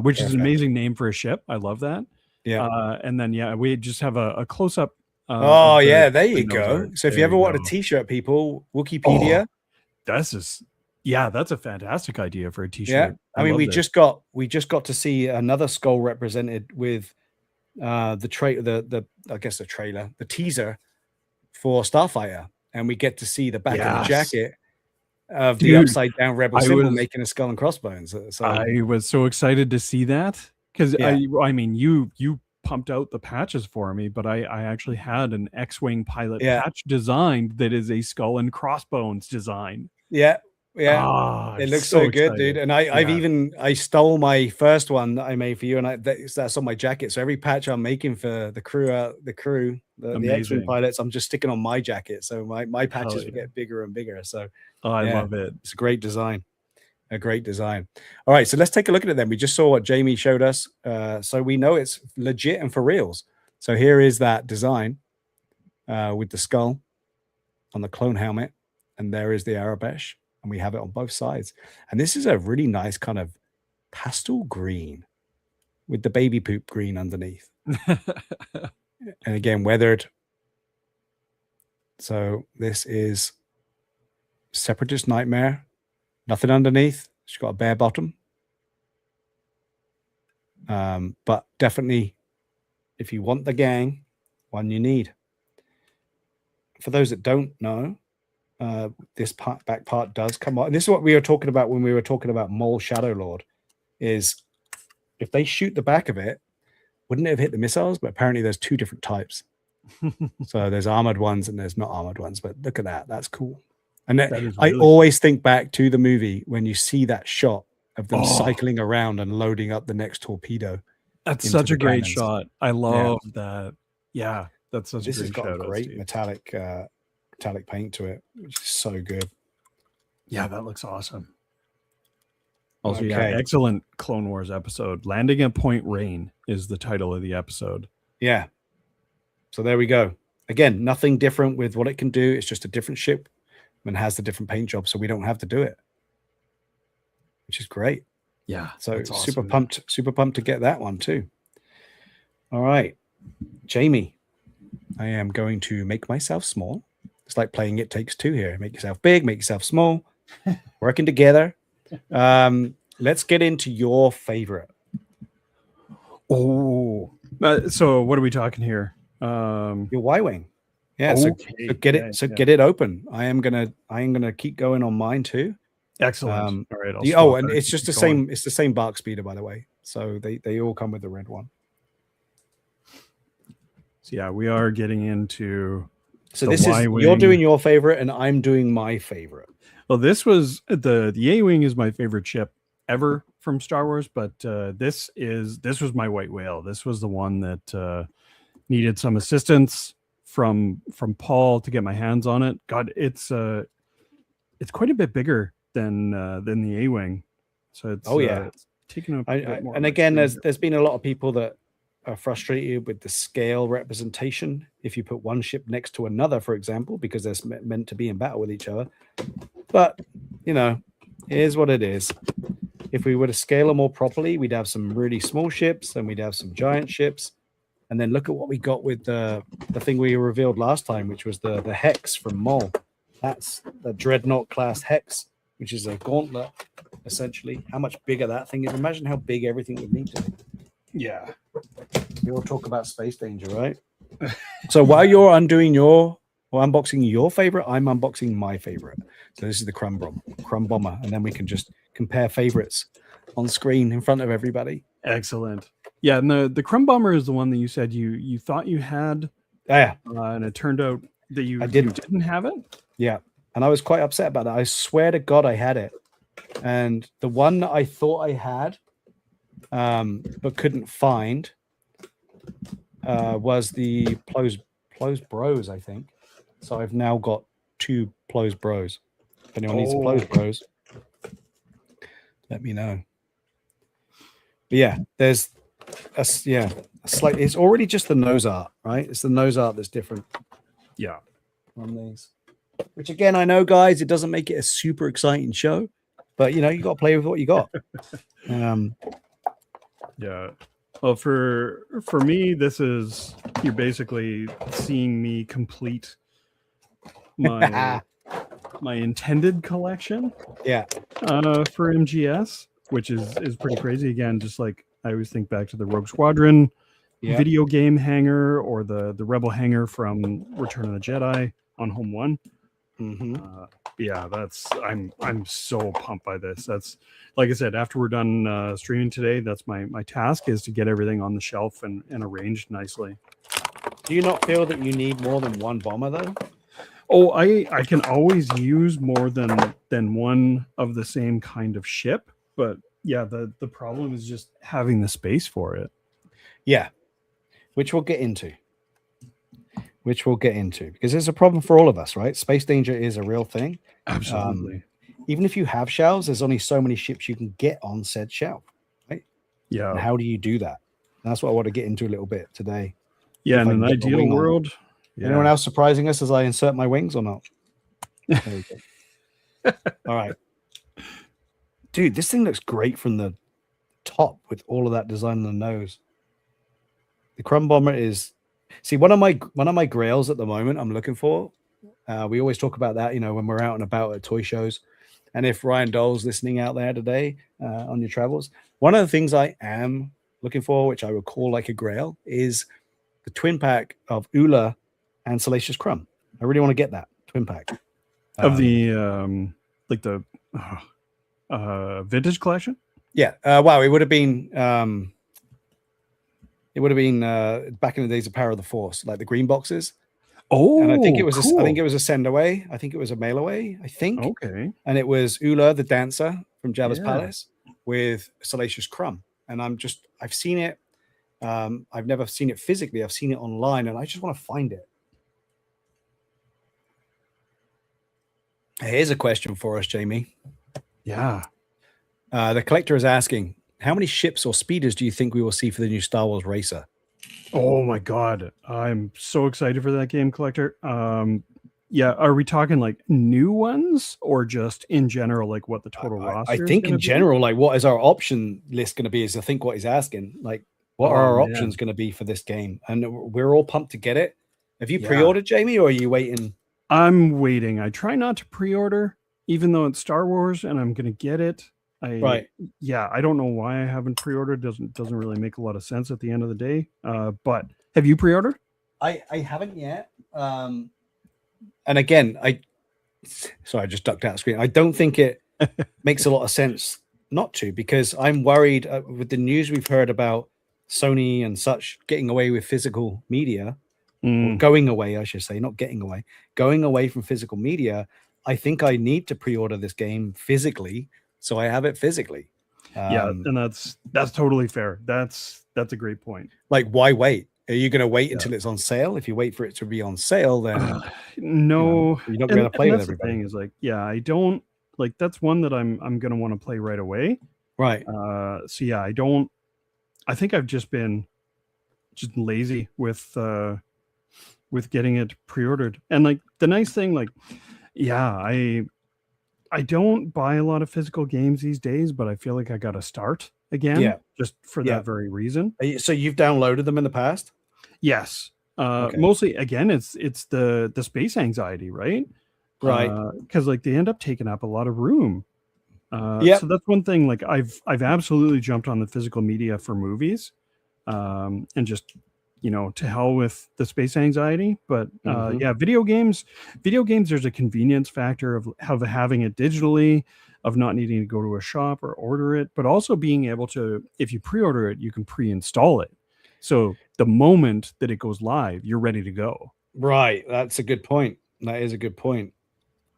which is an amazing name for a ship. I love that. And then we just have a close-up.
There you go. So if you ever want a t-shirt, people, Wikipedia.
That's a fantastic idea for a t-shirt.
Yeah. I mean, we just got to see another skull represented with the teaser for Starfighter, and we get to see the back of the jacket of the upside down rebel symbol making a skull and crossbones. So
I was so excited to see that because I mean you pumped out the patches for me, but I actually had an X-Wing pilot patch designed that is a skull and crossbones design. It looks so good, dude. And I stole my first one that I made for you, and that's on my jacket. So every patch I'm making for the crew, the X-Wing pilots, I'm just sticking on my jacket. So my patches will get bigger and bigger. So I love it.
It's a great design. A great design. All right, so let's take a look at it then. We just saw what Jamie showed us. So we know it's legit and for reals. So here is that design with the skull on the clone helmet, and there is the Arabesh. And we have it on both sides. And this is a really nice kind of pastel green with the baby poop green underneath. And again, weathered. So this is Separatist Nightmare. Nothing underneath. She's got a bare bottom. But definitely, if you want the gang, one you need. For those that don't know, this back part does come on. And this is what we were talking about when we were talking about Maul Shadow Lord, is if they shoot the back of it, wouldn't it have hit the missiles? But apparently there's two different types. So there's armored ones and there's not armored ones. But look at that. That's cool. And I always think back to the movie when you see that shot of them cycling around and loading up the next torpedo.
That's such a great shot. I love that. Yeah, that's such a great shot.
This has got a great metallic paint to it, which is so good.
Yeah, that looks awesome. Also, excellent Clone Wars episode. Landing at Point Rain is the title of the episode.
Yeah. So there we go. again, nothing different with what it can do. It's just a different ship and has the different paint job, so we don't have to do it, which is great.
Yeah.
So
that's
super
awesome.
pumped to get that one too. All right, Jamie, I am going to make myself small. It's like playing It Takes Two here. Make yourself big, make yourself small, working together. Let's get into your favorite.
Oh, so what are we talking here?
Your Y-wing. Yeah, so get it open. I am gonna keep going on mine too.
Excellent. All right.
And it's just the same. It's the same bark speeder, by the way. So they all come with the red one.
So yeah, we are getting into.
So this is you're doing your favorite, and I'm doing my favorite.
Well, this was the A-wing is my favorite ship ever from Star Wars, but this was my white whale. This was the one that needed some assistance from Paul to get my hands on it. God, it's quite a bit bigger than the A-wing. So it's it's taking up a bit more.
And again, there's been a lot of people that are frustrated with the scale representation. If you put one ship next to another, for example, because they're meant to be in battle with each other. But you know, it is what it is. If we were to scale them more properly, we'd have some really small ships and we'd have some giant ships. And then look at what we got with the thing we revealed last time, which was the Hex from Maul. That's the Dreadnought class Hex, which is a gauntlet, essentially. How much bigger that thing is. Imagine how big everything would need to be.
Yeah.
We all talk about space danger, right? So while you're undoing unboxing your favorite, I'm unboxing my favorite. So this is the Crumb Bomber, and then we can just compare favorites on screen in front of everybody.
Excellent. Yeah, and the Crumb Bomber is the one that you said you thought you had.
Yeah.
And it turned out that you didn't have it.
Yeah. And I was quite upset about that. I swear to God I had it. And the one that I thought I had, but couldn't find, was the Plo's Bros, I think. So I've now got 2 Plo's Bros. If anyone needs some Plo's Bros, let me know. But yeah, there's a slight. It's already just the nose art, right? It's the nose art that's different.
Yeah,
on these. Which again, I know, guys, it doesn't make it a super exciting show, but you know, you got to play with what you got.
Yeah. Well, for me, this is you're basically seeing me complete my my intended collection.
Yeah.
For MGS, which is pretty crazy. Again, just like I always think back to the Rogue Squadron video game hanger or the Rebel hanger from Return of the Jedi on Home One. Yeah, I'm so pumped by this. That's like I said, after we're done streaming today, that's my task is to get everything on the shelf and arranged nicely.
Do you not feel that you need more than one bomber though?
Oh, I can always use more than one of the same kind of ship, but yeah, the problem is just having the space for it.
Yeah, which we'll get into. Because there's a problem for all of us, right? Space danger is a real thing.
Absolutely.
Even if you have shelves, there's only so many ships you can get on said shelf, right?
Yeah.
And how do you do that? And that's what I want to get into a little bit today.
Yeah, in an ideal world.
Yeah. Anyone else surprising us as I insert my wings or not? There we go. All right. Dude, this thing looks great from the top with all of that design on the nose. The Crumb Bomber is... See, one of my grails at the moment I'm looking for, we always talk about that, you know, when we're out and about at toy shows. And if Ryan Dole's listening out there today on your travels, one of the things I am looking for, which I would call like a grail, is the twin pack of Ula and Salacious Crumb. I really want to get that twin pack.
Of the, like the vintage collection?
Yeah. Wow. It would have been... back in the days of Power of the Force, like the green boxes.
Oh,
and I think it was
cool.
I think it was a send away. I think it was a mail away. I think.
Okay.
And it was Ula the dancer from Jabba's palace with Salacious Crumb. And I've seen it. I've never seen it physically. I've seen it online, and I just want to find it. Here's a question for us, Jamie.
Yeah.
The collector is asking, how many ships or speeders do you think we will see for the new Star Wars racer?
Oh my god, I'm so excited for that game, Collector. Yeah, are we talking like new ones or just in general, like what the total
I
roster is
think
going to
in
be?
general, like what is our option list going to be? Is I think what he's asking, like what are
Oh
our
man,
options going to be for this game? And we're all pumped to get it. Have you
yeah.
pre-ordered, Jamie, or are you waiting?
I'm waiting. I try not to pre-order, even though it's Star Wars and I'm gonna get it. I
Right.
Yeah, I don't know why I haven't pre-ordered. Doesn't really make a lot of sense at the end of the day. But have you pre-ordered?
I haven't yet. And again, sorry, I just ducked out of screen. I don't think it makes a lot of sense not to, because I'm worried with the news we've heard about Sony and such getting away with physical media, or
Mm,
going away, I should say, not getting away, going away from physical media. I think I need to pre-order this game physically, so I have it physically.
yeah,
Um,
and that's totally fair. That's a great point.
like, why wait? Are you going to wait
Yeah.
until it's on sale? If you wait for it to be on sale, then
No,
you're not going to play
and
with
that's the thing
everybody,
is like, yeah, I don't like that's one that I'm gonna want to play right away.
right?
So yeah, I don't. I think I've just been just lazy with getting it pre-ordered. And like the nice thing, like, yeah, I don't buy a lot of physical games these days, but I feel like I got to start again
Yeah,
just for
yeah.
that very reason.
So you've downloaded them in the past?
Yes.
Okay,
Mostly again, it's the space anxiety, right?
right.
Because like they end up taking up a lot of room. So
Yep.
that's one thing. Like I've absolutely jumped on the physical media for movies, and just to hell with the space anxiety. But
Hmm.
yeah, video games, there's a convenience factor of having it digitally, of not needing to go to a shop or order it, but also being able to, if you pre-order it, you can pre-install it, so the moment that it goes live you're ready to go.
Right. That's a good point. That is a good point.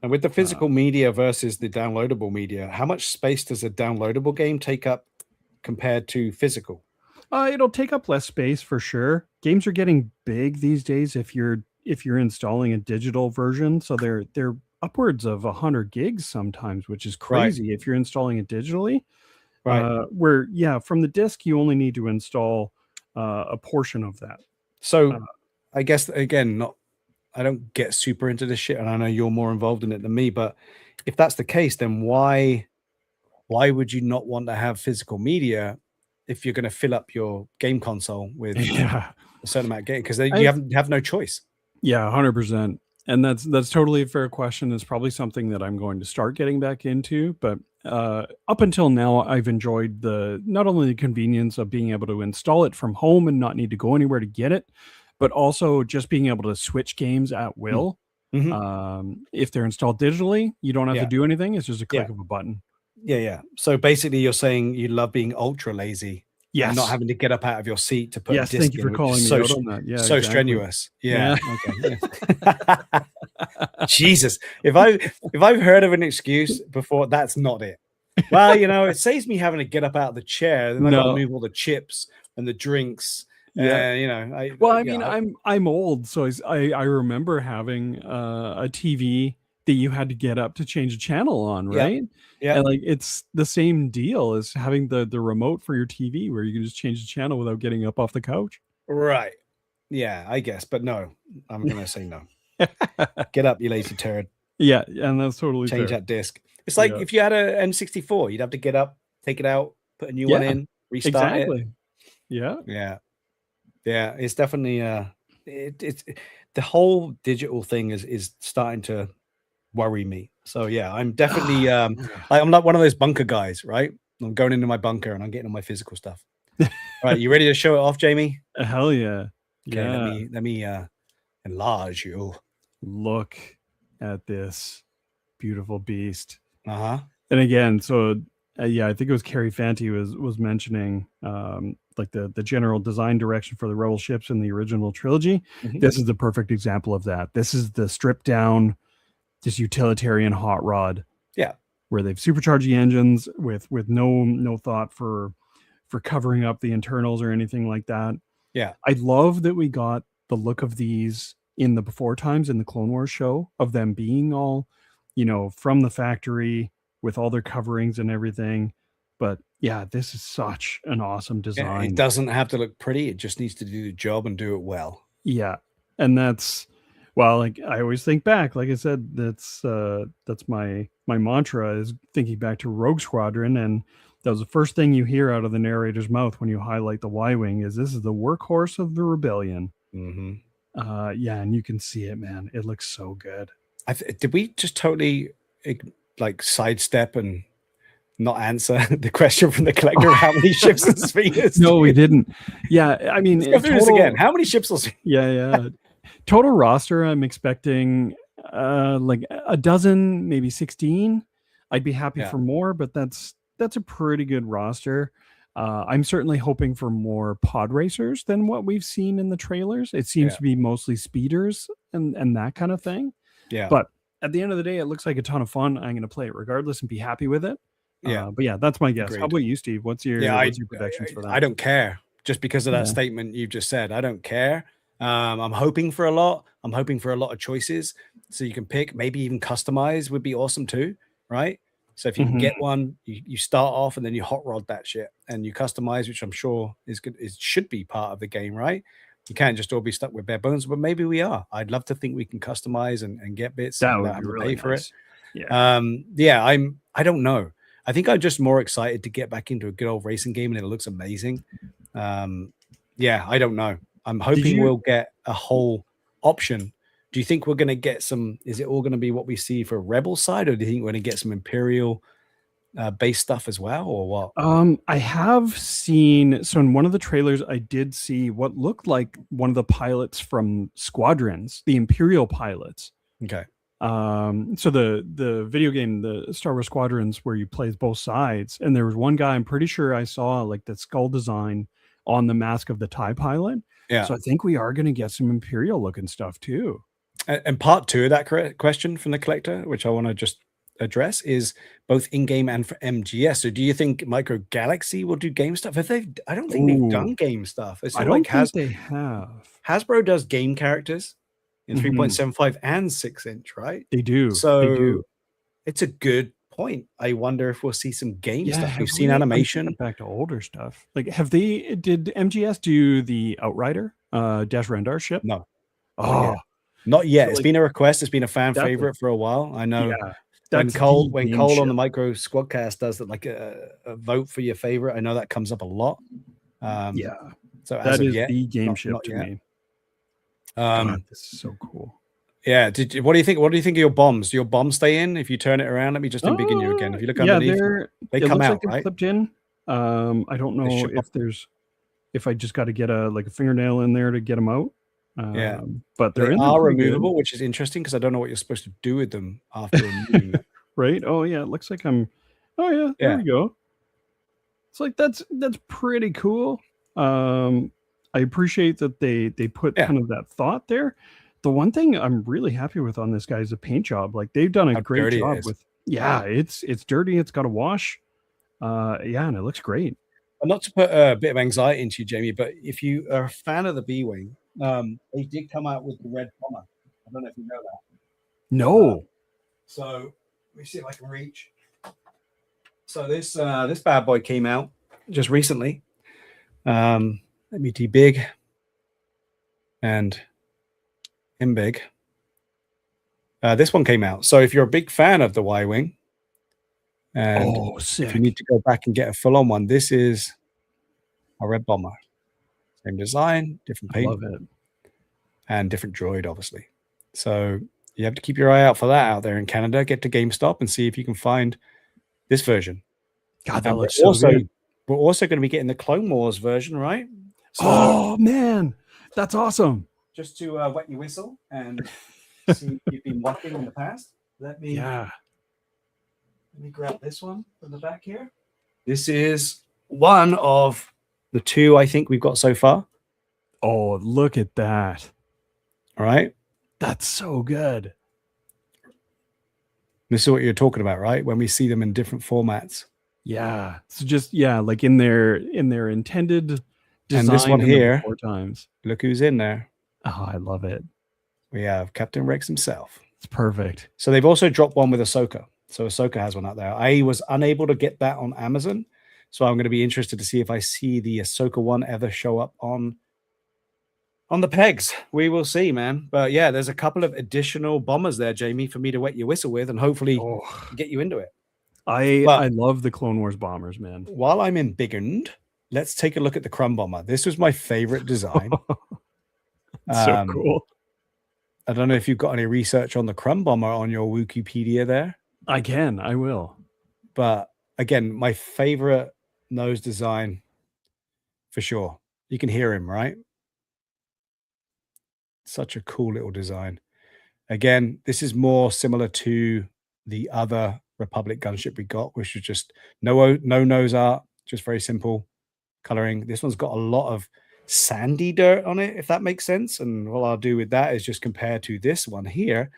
And with the
uh,
physical media versus the downloadable media, how much space does a downloadable game take up compared to physical?
it'll take up less space for sure. Games are getting big these days if you're installing a digital version, so they're upwards of 100 gigs sometimes, which is
Right.
crazy if you're installing it digitally.
Right.
Where yeah, from the disk you only need to install a portion of that. Uh,
So I guess again, not I don't get super into this shit, and I know you're more involved in it than me, but if that's the case, then why would you not want to have physical media if you're going to fill up your game console with
yeah,
a certain amount of game? Because you
I
have no choice.
yeah, 100%. And that's totally a fair question. It's probably something that I'm going to start getting back into, but up until now I've enjoyed the not only the convenience of being able to install it from home and not need to go anywhere to get it, but also just being able to switch games at will.
Mm-hmm.
If they're installed digitally, you don't have to
Yeah.
do anything. It's just a
Yeah.
click of a button.
Yeah, yeah. So basically, you're saying you love being ultra lazy and not
Yes.
having to get up out of your seat to put a
Yes. Thank
disc
you
in,
for
which is
calling me out on that. Yeah,
so
exactly.
strenuous.
Yeah.
Yeah. Okay. Yeah. Jesus, if I've heard of an excuse before, that's not it. Well, it saves me having to get up out of the chair. Then I got to
No.
move all the chips and the drinks.
Yeah.
I
Well, I
yeah
mean,
I,
I'm old, so I remember having a TV that you had to get up to change a channel on,
yeah
right?
yeah
And like it's the same deal as having the remote for your TV where you can just change the channel without getting up off the couch.
right yeah I guess, but no, I'm gonna say no. Get up, you lazy turd.
Yeah, and that's totally
Change
fair.
that disc. It's like
Yeah.
if you had a N64, you'd have to get up, take it out, put a new one
Yeah,
in, restart it.
exactly. Yeah.
Yeah, yeah. It's definitely it's the whole digital thing is starting to worry me. So yeah, I'm definitely I'm not one of those bunker guys, right? I'm going into my bunker and I'm getting all my physical stuff. All right, you ready to show it off, Jamie?
Hell yeah.
Okay, let
Yeah.
me enlarge you.
Look at this beautiful beast.
Uh-huh.
And again, so yeah, I think it was Carrie Fanti was mentioning like the general design direction for the Rebel ships in the original trilogy.
Mhm.
This is the perfect example of that. This is the stripped down, just utilitarian hot rod,
Yeah.
where they've supercharged the engines with no thought for covering up the internals or anything like that.
Yeah.
I love that we got the look of these in the before times in the Clone Wars show, of them being all, from the factory with all their coverings and everything. But Yeah, this is such an awesome
Yeah, it
design.
doesn't have to look pretty. It just needs to do the job and do it well.
Yeah. And that's well, like I always think back, like I said, that's my mantra is thinking back to Rogue Squadron, and that was the first thing you hear out of the narrator's mouth when you highlight the Y-wing is this is the workhorse of the rebellion.
Mm-hmm.
Yeah, and you can see it, man. It looks so good.
Did we just totally like sidestep and not answer the question from the collector of how many ships and speeders?
No, we didn't. Yeah, I mean,
Let's go through this again. How many ships?
Yeah. Total roster, I'm expecting like a dozen, maybe 16. I'd be happy for more, but that's a pretty good roster. I'm certainly hoping for more pod racers than what we've seen in the trailers. It seems to be mostly speeders and that kind of thing.
Yeah.
But at the end of the day, it looks like a ton of fun. I'm going to play it regardless and be happy with it.
Yeah.
But yeah, that's my guess.
Agreed.
How about you, Steve? What's your predictions for that?
I don't care. Just because of that statement you've just said, I don't care. I'm hoping for a lot. I'm hoping for a lot of choices. So you can pick, maybe even customize would be awesome too, right? So if you can get one, you start off and then you hot rod that shit and you customize, which I'm sure is good. It should be part of the game, right? You can't just all be stuck with bare bones, but maybe we are. I'd love to think we can customize and get bits
that
without
would
having
be
to
really
pay for
nice.
it. Yeah. I don't know. I think I'm just more excited to get back into a good old racing game and it looks amazing. Yeah, I don't know. I'm hoping we'll get a whole option. Do you think we're going to get some? Is it all going to be what we see for Rebel side, or do you think we're going to get some Imperial base stuff as well, or what?
I have seen. So in one of the trailers, I did see what looked like one of the pilots from Squadrons, the Imperial pilots.
Okay.
So the video game, the Star Wars Squadrons, where you play both sides, and there was one guy I'm pretty sure I saw like the skull design on the mask of the TIE pilot.
Yeah.
So I think we are going to get some Imperial looking stuff too.
And part two of that question from the collector, which I want to just address, is both in-game and for MGS. So do you think Micro Galaxy will do game stuff? I don't think they've done game stuff.
I don't think they have.
Hasbro does game characters in 3.75 and 6-inch, right?
They do.
So
they do.
It's a good point. I wonder if we'll see some game stuff. We've seen animation.
Back to older stuff. Like, did MGS do the Outrider Dash Rendar ship?
No.
Oh,
not yet. So it's been a request. It's been a fan favorite for a while. I know.
Yeah,
when Cole on the Micro Squadcast does that, like a vote for your favorite, I know that comes up a lot. So
that is the game ship to me. God, this is so cool.
Yeah. What do you think? What do you think of your bombs? Do your bombs stay in if you turn it around? Let me just embiggen you again. If you look underneath, they come out, right?
Clipped in. I don't know if I just got to get a fingernail in there to get them out. But
they are removable, which is interesting because I don't know what you're supposed to do with them after removing them.
Right? Oh yeah, it looks like I'm. Oh yeah, there we go. It's like that's pretty cool. I appreciate that they put kind of that thought there. The one thing I'm really happy with on this guy is the paint job. Like they've done a great job with. Yeah, it's dirty. It's got a wash. And it looks great.
And not to put a bit of anxiety into you, Jamie, but if you are a fan of the B-Wing, they did come out with the red bomber. I don't know if you know that.
No.
So let me see if I can reach. So this bad boy came out just recently. Let me do big and in big. This one came out. So if you're a big fan of the Y-Wing, and if you need to go back and get a full-on one, this is a red bomber. Same design, different paint.
Love it.
And different droid, obviously. So you have to keep your eye out for that out there in Canada. Get to GameStop and see if you can find this version.
God, that looks so good.
We're also going to be getting the Clone Wars version, right?
So, man, that's awesome.
Just to wet your whistle and see if you've been watching in the past. Let me grab this one from the back here. This is one of the two I think we've got so far.
Oh, look at that.
All right.
That's so good.
This is what you're talking about, right? When we see them in different formats.
Yeah. So just, like in their intended design.
And this one here,
4 times.
Look who's in there.
Oh, I love it.
We have Captain Rex himself.
It's perfect.
So they've also dropped one with Ahsoka. So Ahsoka has one out there. I was unable to get that on Amazon. So I'm going to be interested to see if I see the Ahsoka one ever show up on the pegs. We will see, man. But yeah, there's a couple of additional bombers there, Jamie, for me to wet your whistle with and hopefully get you into it.
I love the Clone Wars bombers, man.
While I'm embiggened, let's take a look at the Crumb Bomber. This was my favorite design.
So cool.
I don't know if you've got any research on the Crumb Bomber on your Wikipedia there.
I will.
But again, my favorite nose design for sure. You can hear him, right? Such a cool little design. Again, this is more similar to the other Republic gunship we got, which was just no nose art, just very simple coloring. This one's got a lot of sandy dirt on it, if that makes sense. And what I'll do with that is just compare to this one here,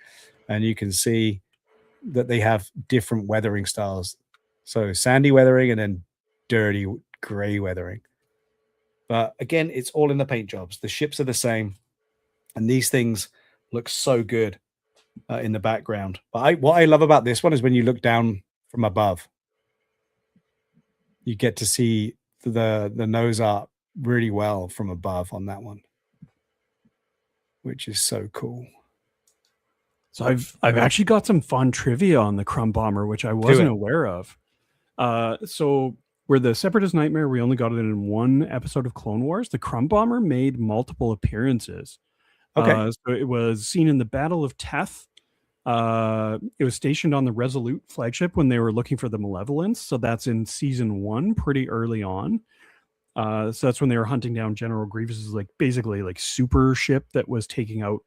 and you can see that they have different weathering styles. So sandy weathering and then dirty gray weathering. But again, it's all in the paint jobs. The ships are the same, and these things look so good in the background. But what I love about this one is when you look down from above, you get to see the nose art really well from above on that one, which is so cool.
So I've actually got some fun trivia on the Crumb Bomber, which I wasn't aware of. So where the Separatist Nightmare, we only got it in one episode of Clone Wars. The Crumb Bomber made multiple appearances.
Okay.
So it was seen in the Battle of Teth. It was stationed on the Resolute flagship when they were looking for the Malevolence. So that's in season 1, pretty early on. So that's when they were hunting down General Grievous's basically super ship that was taking out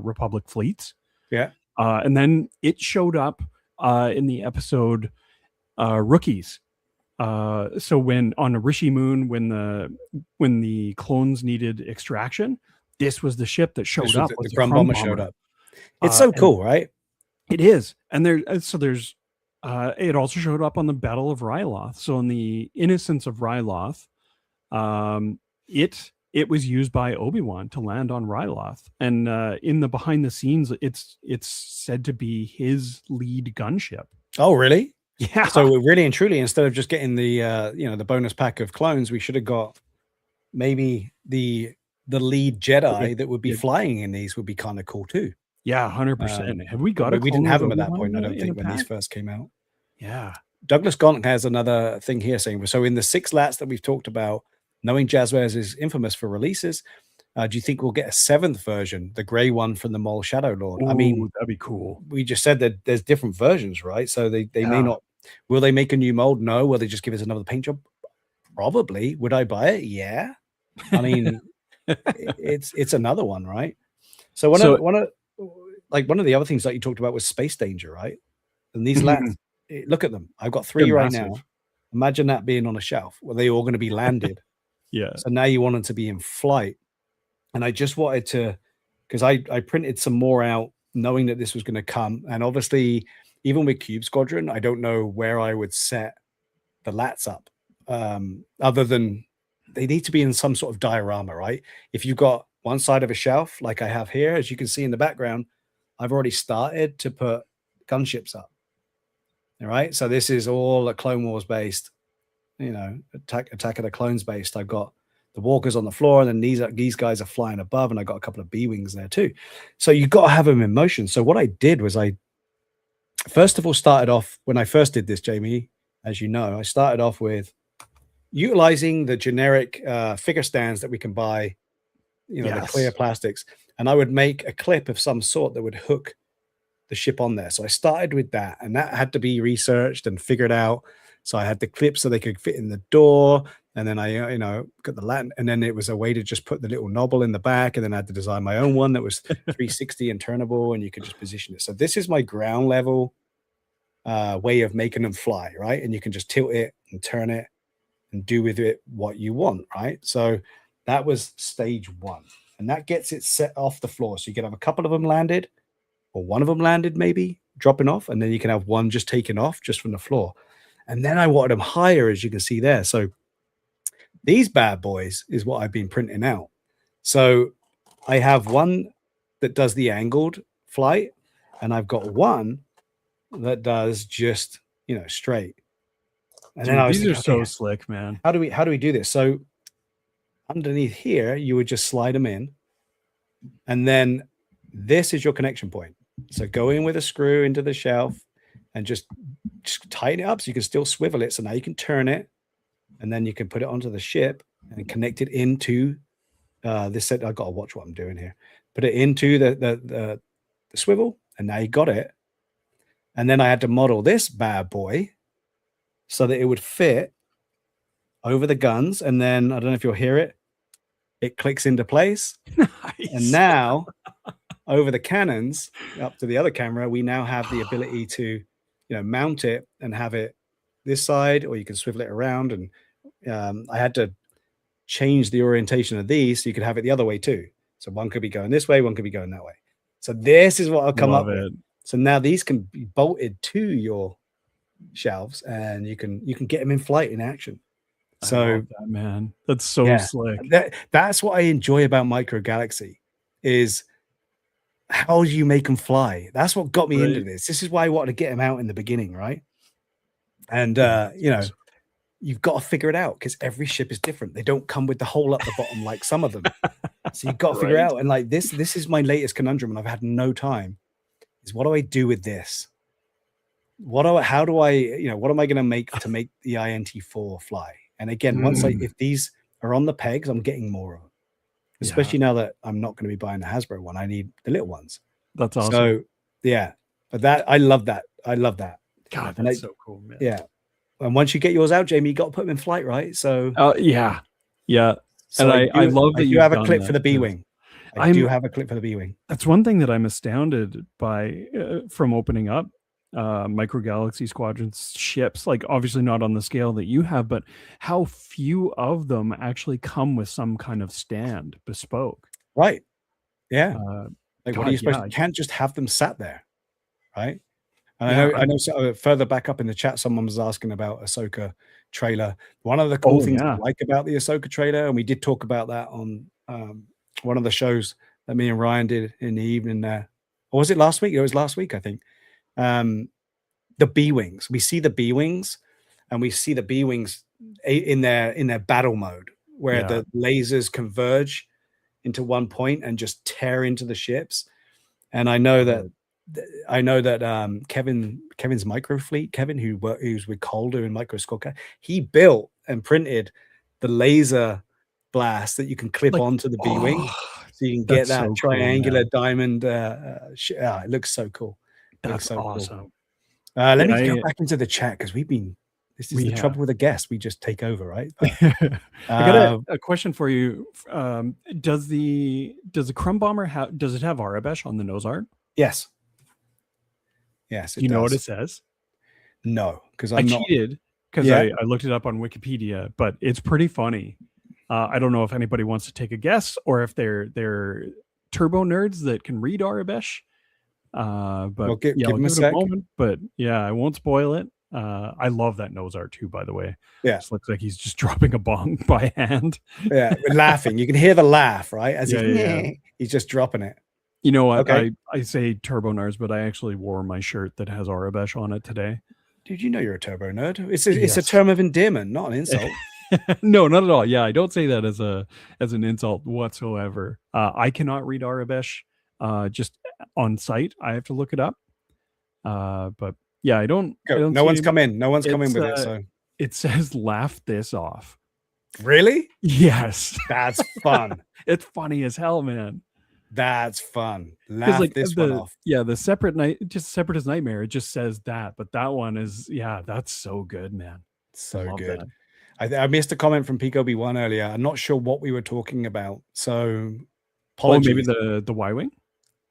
Republic fleets.
Yeah.
And then it showed up in the episode Rookies. So when on Rishi Moon, when the clones needed extraction, this was the ship that showed up.
The Crumb Bomber showed up. It's so cool, right?
It is. And there's it also showed up on the Battle of Ryloth. So in the Innocence of Ryloth, it was used by Obi-Wan to land on Ryloth. And in the behind the scenes, it's said to be his lead gunship.
Oh, really?
Yeah.
So really and truly, instead of just getting the the bonus pack of clones, we should have got maybe the lead Jedi that would be flying in these would be kind of cool too.
Yeah, 100%. Have we got
we didn't have them at that point, I don't think, when these first came out.
Yeah.
Douglas Gaunt has another thing here saying, so in the 6 LAATs that we've talked about, knowing Jazzwares is infamous for releases, do you think we'll get a 7th version, the gray one from the Mole Shadow Lord?
Ooh,
I mean,
that'd be cool.
We just said that there's different versions, right? So they may not. Will they make a new mold? No. Will they just give us another paint job? Probably. Would I buy it? Yeah. I mean, it's another one, right? So one of the other things that you talked about was space danger, right? And these LAATs, look at them. I've got 3 right now. Imagine that being on a shelf. Were they all going to be landed?
Yeah. So
now you want them to be in flight. And I just wanted to, because I printed some more out knowing that this was going to come. And obviously, even with Cube Squadron, I don't know where I would set the LAATs up. Other than they need to be in some sort of diorama, right? If you've got one side of a shelf, like I have here, as you can see in the background, I've already started to put gunships up. All right. So this is all a Clone Wars based, Attack of the Clones based. I've got the walkers on the floor, and then these guys are flying above, and I got a couple of B-wings there too. So you've got to have them in motion. So what I did was I first of all started off, when I first did this, Jamie, as you know, I started off with utilizing the generic figure stands that we can buy, the clear plastics, and I would make a clip of some sort that would hook the ship on there. So I started with that, and that had to be researched and figured out. So I had the clips so they could fit in the door, and then I, got the Latin, and then it was a way to just put the little knob in the back, and then I had to design my own one that was 360 and turnable, and you could just position it. So this is my ground level way of making them fly, right? And you can just tilt it and turn it and do with it what you want, right? So that was stage 1, and that gets it set off the floor. So you can have a couple of them landed, or one of them landed, maybe dropping off, and then you can have one just taken off just from the floor. And then I wanted them higher, as you can see there. So these bad boys is what I've been printing out. So I have one that does the angled flight, and I've got one that does just, straight. And
Dude,
then I was
these are
thinking,
so
okay,
slick, man.
how do we do this? So underneath here, you would just slide them in, and then this is your connection point. So go in with a screw into the shelf and just tighten it up so you can still swivel it. So now you can turn it, and then you can put it onto the ship and connect it into this set. I've got to watch what I'm doing here. Put it into the swivel, and now you got it. And then I had to model this bad boy so that it would fit over the guns. And then I don't know if you'll hear it. It clicks into place.
Nice.
And now over the cannons up to the other camera, we now have the ability to, mount it and have it this side, or you can swivel it around. And I had to change the orientation of these so you could have it the other way too. So one could be going this way, one could be going that way. So this is what I'll come up with. So now these can be bolted to your shelves, and you can get them in flight in action. So
I love that, man, that's so slick.
That's what I enjoy about Micro Galaxy, is how do you make them fly? That's what got me into this. This is why I wanted to get them out in the beginning, right? And you've got to figure it out, because every ship is different. They don't come with the hole up the bottom like some of them. So you've got to figure out. And like this is my latest conundrum, and I've had no time. Is what do I do with this? What am I going to make to make the INT4 fly? And again, if these are on the pegs, I'm getting more of them. Especially now that I'm not going to be buying the Hasbro one. I need the little ones.
That's awesome.
So but I love that.
God, that's so cool, man.
Yeah. And once you get yours out, Jamie, you got to put them in flight, right? So
yeah.
So
and I love that
you have a clip for the B-Wing. I do have a clip for the B-Wing.
That's one thing that I'm astounded by from opening up Micro Galaxy Squadron's ships, like obviously not on the scale that you have, but how few of them actually come with some kind of stand bespoke.
Right. Yeah. What are you supposed to? You
You
can't just have them sat there, right? And I know further back up in the chat, someone was asking about Ahsoka trailer. One of the cool things I like about the Ahsoka trailer, and we did talk about that on one of the shows that me and Ryan did in the evening there. Or was it last week? It was last week, I think. The B-Wings. We see the B-Wings, and we see the B-Wings in their battle mode, where the lasers converge into one point and just tear into the ships. And I know that Kevin's Microfleet, Kevin, who's with Calder and Micro Squadron, he built and printed the laser blast that you can clip onto the B-Wing, so you can get that triangular diamond. It looks so cool.
That's awesome.
Cool. Let me go back into the chat, because this is the trouble with a guest. We just take over, right? But,
I got a question for you. Does the Crumb Bomber have Arabesh on the nose art?
Yes. Yes,
you know what it says?
No, because
I cheated, because I looked it up on Wikipedia, but it's pretty funny. I don't know if anybody wants to take a guess, or if they're turbo nerds that can read Arabesh. But
give
I'll
them
give it a moment. But I won't spoil it. I love that nose art too, by the way.
Yeah,
it looks like he's just dropping a bomb by hand.
Yeah, laughing. You can hear the laugh, right? As he's just dropping it.
You know what? Okay. I say turbo nerds, but I actually wore my shirt that has Arabesh on it today.
Dude, you know you're a turbo nerd. It's a term of endearment, not an insult.
No, not at all. Yeah, I don't say that as an insult whatsoever. I cannot read Arabesh just on site. I have to look it up. But I don't.
No one's come in. No one's come in with it. So
it says laugh this off.
Really?
Yes.
That's fun.
It's funny as hell, man.
That's fun. Laugh this one off.
Yeah, the separate as Nightmare, it just says that, but that one is that's so good, man.
So good. I missed a comment from Peak Obi-Wan earlier. I'm not sure what we were talking about, so apologies.
Maybe the Y-Wing?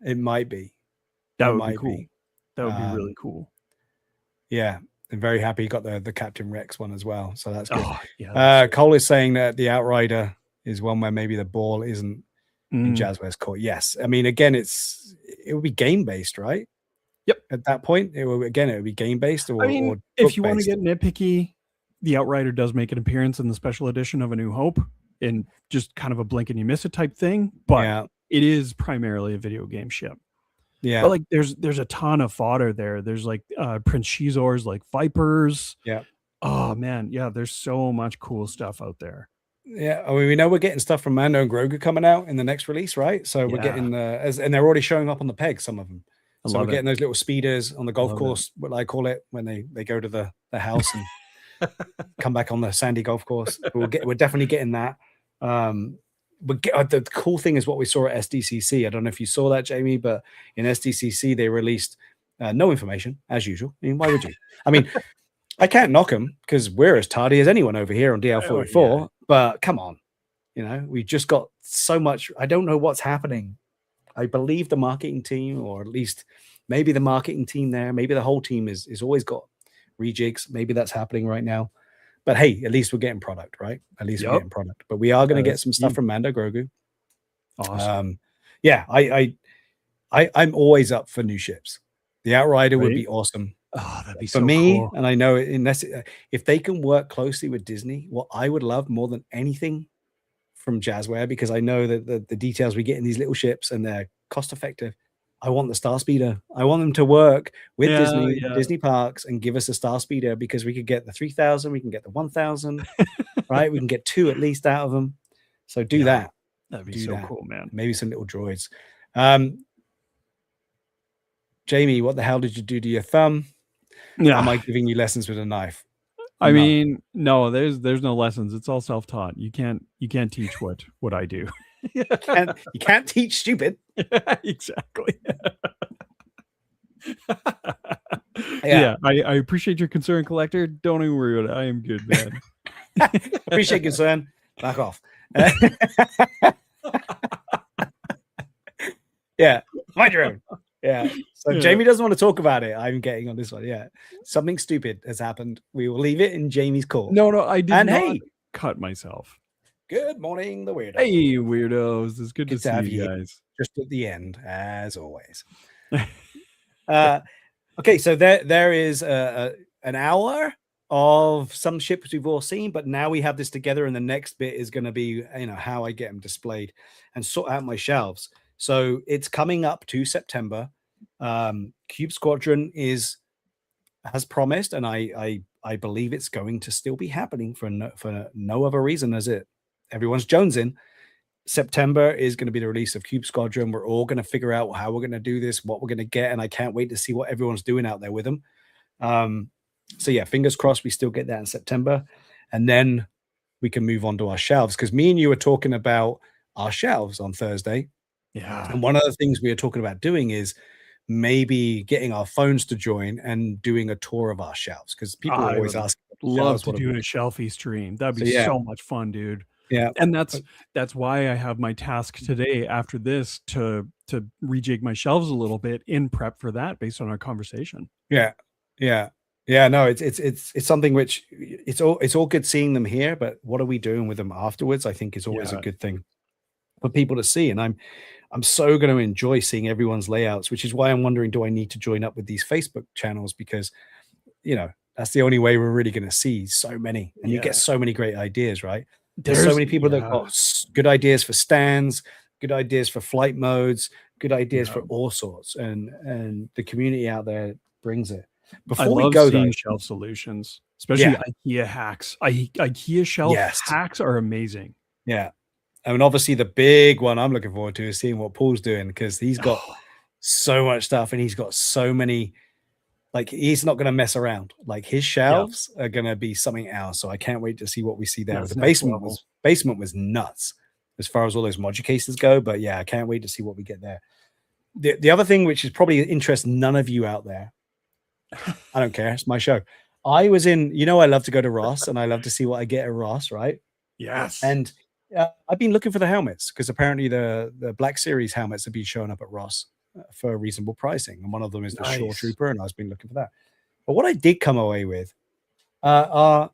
It might be.
That would be cool. That would be really cool.
Yeah, I'm very happy you got the Captain Rex one as well, so that's good.
Yeah,
Cole is saying that the Outrider is one where maybe the ball isn't in Jazzware's court. Yes, I mean, again, it would be game based, right?
Yep.
At that point, it would be game based. Or
if you want to get nitpicky, the Outrider does make an appearance in the special edition of A New Hope, in just kind of a blink and you miss it type thing. But it is primarily a video game ship.
Yeah,
but like there's a ton of fodder there. There's like Prince Shizor's like Vipers.
Yeah.
Oh man, yeah, there's so much cool stuff out there.
Yeah, I mean, we know we're getting stuff from Mando and Grogu coming out in the next release, right? So we're
Yeah.
getting and they're already showing up on the peg, some of them.
I
So we're
love it.
getting those little speeders on the golf
Love it.
course, what I call it, when they go to the house and come back on the sandy golf course. We're definitely getting that. The cool thing is what we saw at SDCC. I don't know if you saw that, Jamie, but in SDCC they released no information as usual. I mean, why would you? I mean, I can't knock them because we're as tardy as anyone over here on DL44.
Oh, yeah.
But come on, we just got so much. I don't know what's happening. I believe the marketing team, or at least maybe the marketing team there, maybe the whole team is always got rejigs. Maybe that's happening right now. But hey, at least we're getting product, right? At least we're getting product. But we are going to get some stuff from Mando Grogu.
Awesome.
Yeah, I'm always up for new ships. The Outrider would be awesome.
Oh, that'd be
for
so
me.
cool.
And I know if they can work closely with Disney, what I would love more than anything from Jazzware, because I know that the details we get in these little ships and they're cost effective. I want the Star Speeder. I want them to work with Disney parks and give us a Star Speeder, because we could get the 3000, we can get the 1000, right? We can get 2 at least out of them. So do that.
That'd be so cool, man.
Maybe some little droids. Jamie, what the hell did you do to your thumb?
Yeah.
Am I giving you lessons with a knife?
I mean, no, there's no lessons. It's all self-taught. You can't teach what I do.
You can't teach stupid.
Exactly.
Yeah.
I appreciate your concern, collector. Don't even worry about it. I am good, man.
Appreciate concern. Back off. Yeah, mind your own. Yeah. So Jamie doesn't want to talk about it. I'm getting on this one. Yeah. Something stupid has happened. We will leave it in Jamie's court.
No, I did not cut myself.
Good morning, the weirdos.
Hey, weirdos. It's good to see you guys.
Just at the end, as always. Okay, so there is an hour of some ships we've all seen, but now we have this together, and the next bit is going to be how I get them displayed and sort out my shelves. So it's coming up to September. Cube Squadron has promised, and I believe it's going to still be happening for no other reason as everyone's jonesing. September is going to be the release of Cube Squadron. We're all going to figure out how we're going to do this, what we're going to get, and I can't wait to see what everyone's doing out there with them. So yeah, fingers crossed we still get that in September, and then we can move on to our shelves, because me and you were talking about our shelves on Thursday.
Yeah.
And one of the things we are talking about doing is maybe getting our phones to join and doing a tour of our shelves, because people always ask.
Love to do a shelfie stream. That'd be so much fun, dude.
Yeah.
And that's why I have my task today after this to rejig my shelves a little bit in prep for that, based on our conversation.
Yeah. No, it's something which it's all good seeing them here, but what are we doing with them afterwards? I think is always a good thing for people to see. And I'm so going to enjoy seeing everyone's layouts, which is why I'm wondering, do I need to join up with these Facebook channels? Because, that's the only way we're really going to see so many, and you get so many great ideas, right? There's so many people that got good ideas for stands, good ideas for flight modes, good ideas for all sorts, and the community out there brings it. Before we go,
seeing shelf solutions, especially IKEA hacks. IKEA shelf hacks are amazing.
Yeah. I mean, obviously the big one I'm looking forward to is seeing what Paul's doing, because he's got so much stuff, and he's got so many, like, he's not going to mess around. Like, his shelves are going to be something else. So I can't wait to see what we see there. The basement was nuts as far as all those module cases go. But yeah, I can't wait to see what we get there. The other thing, which is probably interest none of you out there, I don't care. It's my show. I was in, I love to go to Ross, and I love to see what I get at Ross, right?
Yes.
And I've been looking for the helmets, because apparently the Black Series helmets have been showing up at Ross for reasonable pricing, and one of them is the Shore Trooper, and I've been looking for that. But what I did come away with are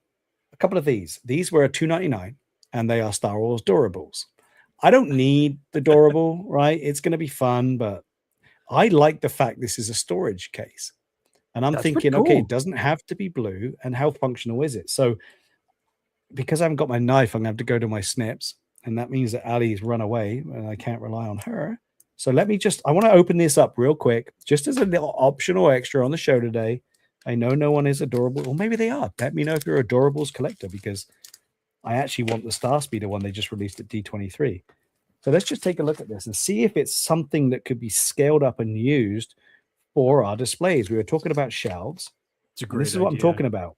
a couple of these. These were $2.99, and they are Star Wars durables. I don't need the durable, right? It's going to be fun, but I like the fact this is a storage case. And I'm thinking, okay, it doesn't have to be blue, and how functional is it? So because I haven't got my knife, I'm going to have to go to my snips, and that means that Ali's run away, and I can't rely on her. So I want to open this up real quick, just as a little optional extra on the show today. I know no one is adorable, or maybe they are. Let me know if you're an Adorables collector, because I actually want the Star Speeder one they just released at D23. So let's just take a look at this and see if it's something that could be scaled up and used for our displays. We were talking about shelves.
It's a
And
great
this is what I'm
idea.
talking about.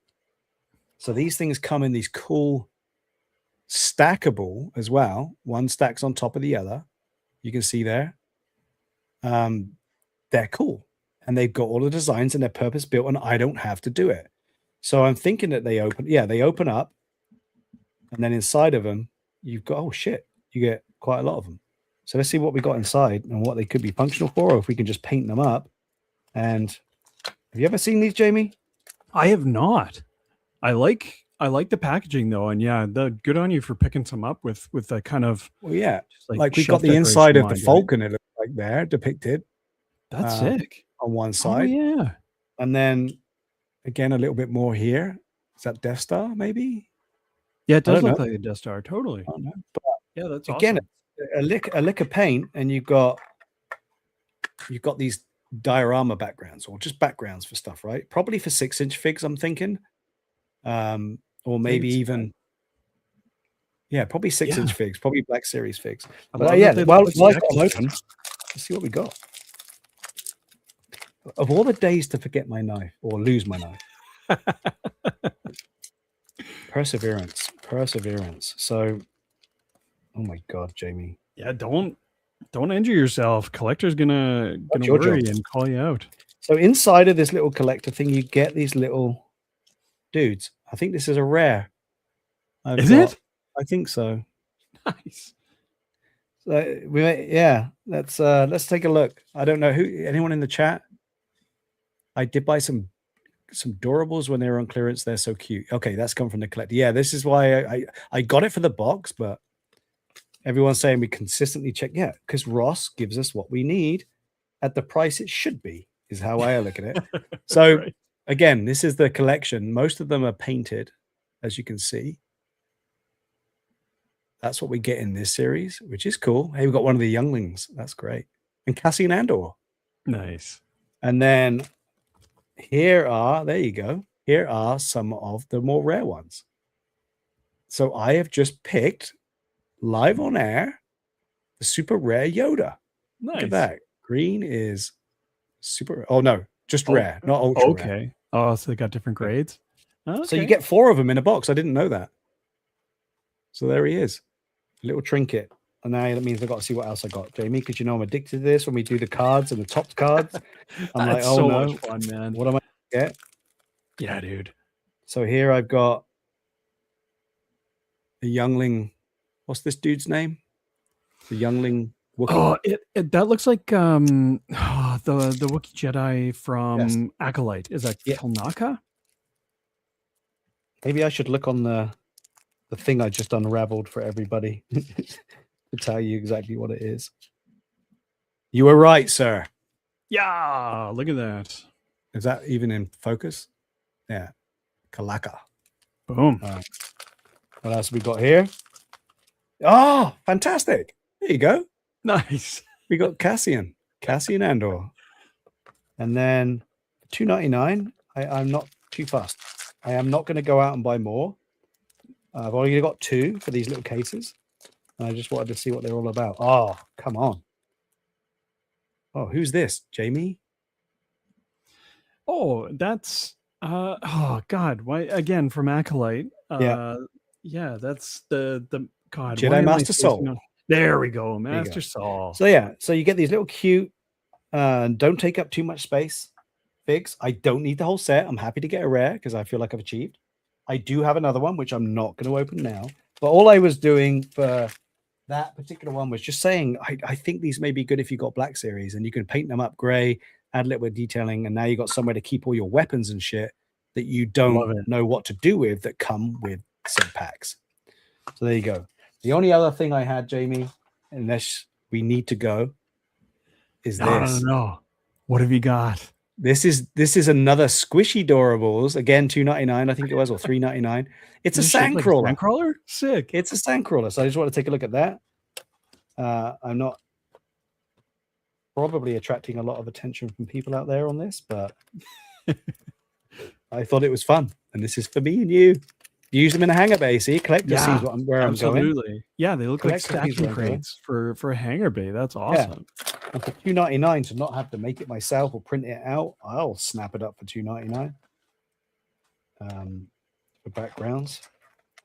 So these things come in these cool stackable as well. One stacks on top of the other. You can see there. They're cool. And they've got all the designs and they're purpose built, and I don't have to do it. So I'm thinking that they open up, and then inside of them, you've got, oh shit, you get quite a lot of them. So let's see what we got inside and what they could be functional for, or if we can just paint them up. And have you ever seen these, Jamie?
I have not. I like the packaging though, and yeah, the good on you for picking some up with that kind of.
Well, yeah,
just
like we've
shelf
got the inside
decoration
of the
mind, right?
Falcon, it looks like there depicted
That's sick.
on one
Oh
side.
yeah.
And then again, a little bit more here. Is that Death Star, maybe?
Yeah, it
I
does
don't
look
know.
like a Death Star. Totally.
I don't know. But
Yeah, that's
again,
awesome.
a lick of paint, and you've got these diorama backgrounds, or just backgrounds for stuff, right? Probably for 6-inch figs, I'm thinking. Or maybe even probably 6-inch figs, probably Black Series figs.
I
But
love
yeah,
that they
while
look
I've
like
got them
spectacles.
open, let's see what we got. Of all the days to forget my knife or lose my knife. Perseverance. So, oh my God, Jamie.
Yeah, don't injure yourself. Collector's gonna
your
worry
job.
and call you out.
So inside of this little collector thing, you get these little dudes. I think this is a rare.
Is it?
I think so.
Nice.
So let's take a look. I don't know anyone in the chat. I did buy some Durables when they were on clearance. They're so cute. Okay, that's come from the collector. Yeah, this is why I got it for the box, but everyone's saying we consistently check. Yeah, because Ross gives us what we need at the price it should be, is how I look at it. So
right.
Again, this is the collection. Most of them are painted, as you can see. That's what we get in this series, which is cool. Hey, we've got one of the younglings. That's great. And Cassian Andor.
Nice.
And then there you go. Here are some of the more rare ones. So I have just picked live on air the super rare Yoda.
Nice.
Look at that. Green is super. Oh no, just rare, not ultra rare.
Okay. Oh, so they got different grades. Okay.
So you get 4 of them in a box. I didn't know that. So there he is, a little trinket. And now that means I've got to see what else I got, Jamie, because you know I'm addicted to this. When we do the cards and the top cards, I'm like, oh
so
no,
much fun, man.
What am I gonna get?
Yeah, dude.
So here I've got a youngling. What's this dude's name? The youngling Wookiee.
Oh, that looks like the Wookiee Jedi from Acolyte. Is that Kelnaka?
Maybe I should look on the thing I just unraveled for everybody to tell you exactly what it is. You were right, sir.
Yeah, look at that.
Is that even in focus? Yeah. Kalaka.
Boom.
What else have we got here? Oh, fantastic. There you go.
Nice.
We got Cassian Andor. And then $2.99. I'm not too fussed. I am not going to go out and buy more. I've only got 2 for these little cases. And I just wanted to see what they're all about. Oh, come on. Oh, who's this? Jamie?
Oh, that's oh God, why again from Acolyte? Yeah, that's the God.
Jedi Master Soul.
There we go, Master Soul.
So yeah, so you get these little cute, don't take up too much space figs. I don't need the whole set. I'm happy to get a rare because I feel like I've achieved. I do have another one, which I'm not going to open now. But all I was doing for that particular one was just saying, I think these may be good if you got Black Series and you can paint them up gray, add a little bit of detailing, and now you got somewhere to keep all your weapons and shit that you don't know what to do with that come with some packs. So there you go. The only other thing I had, Jamie, unless we need to go, is this.
No. What have you got?
This is another squishy Durables. Again, $2.99, I think it was, or $3.99. It's a sandcrawler.
Like sandcrawler? Sick.
It's a sandcrawler. So I just want to take a look at that. I'm not probably attracting a lot of attention from people out there on this, but I thought it was fun, and this is for me and you. Use them in a hangar bay. See, collector sees where I'm going.
Absolutely. Yeah, they look like
Collector sees
stacking
where I'm going.
crates for a hangar bay. That's awesome.
And for $2.99 to not have to make it myself or print it out, I'll snap it up for $2.99. For backgrounds,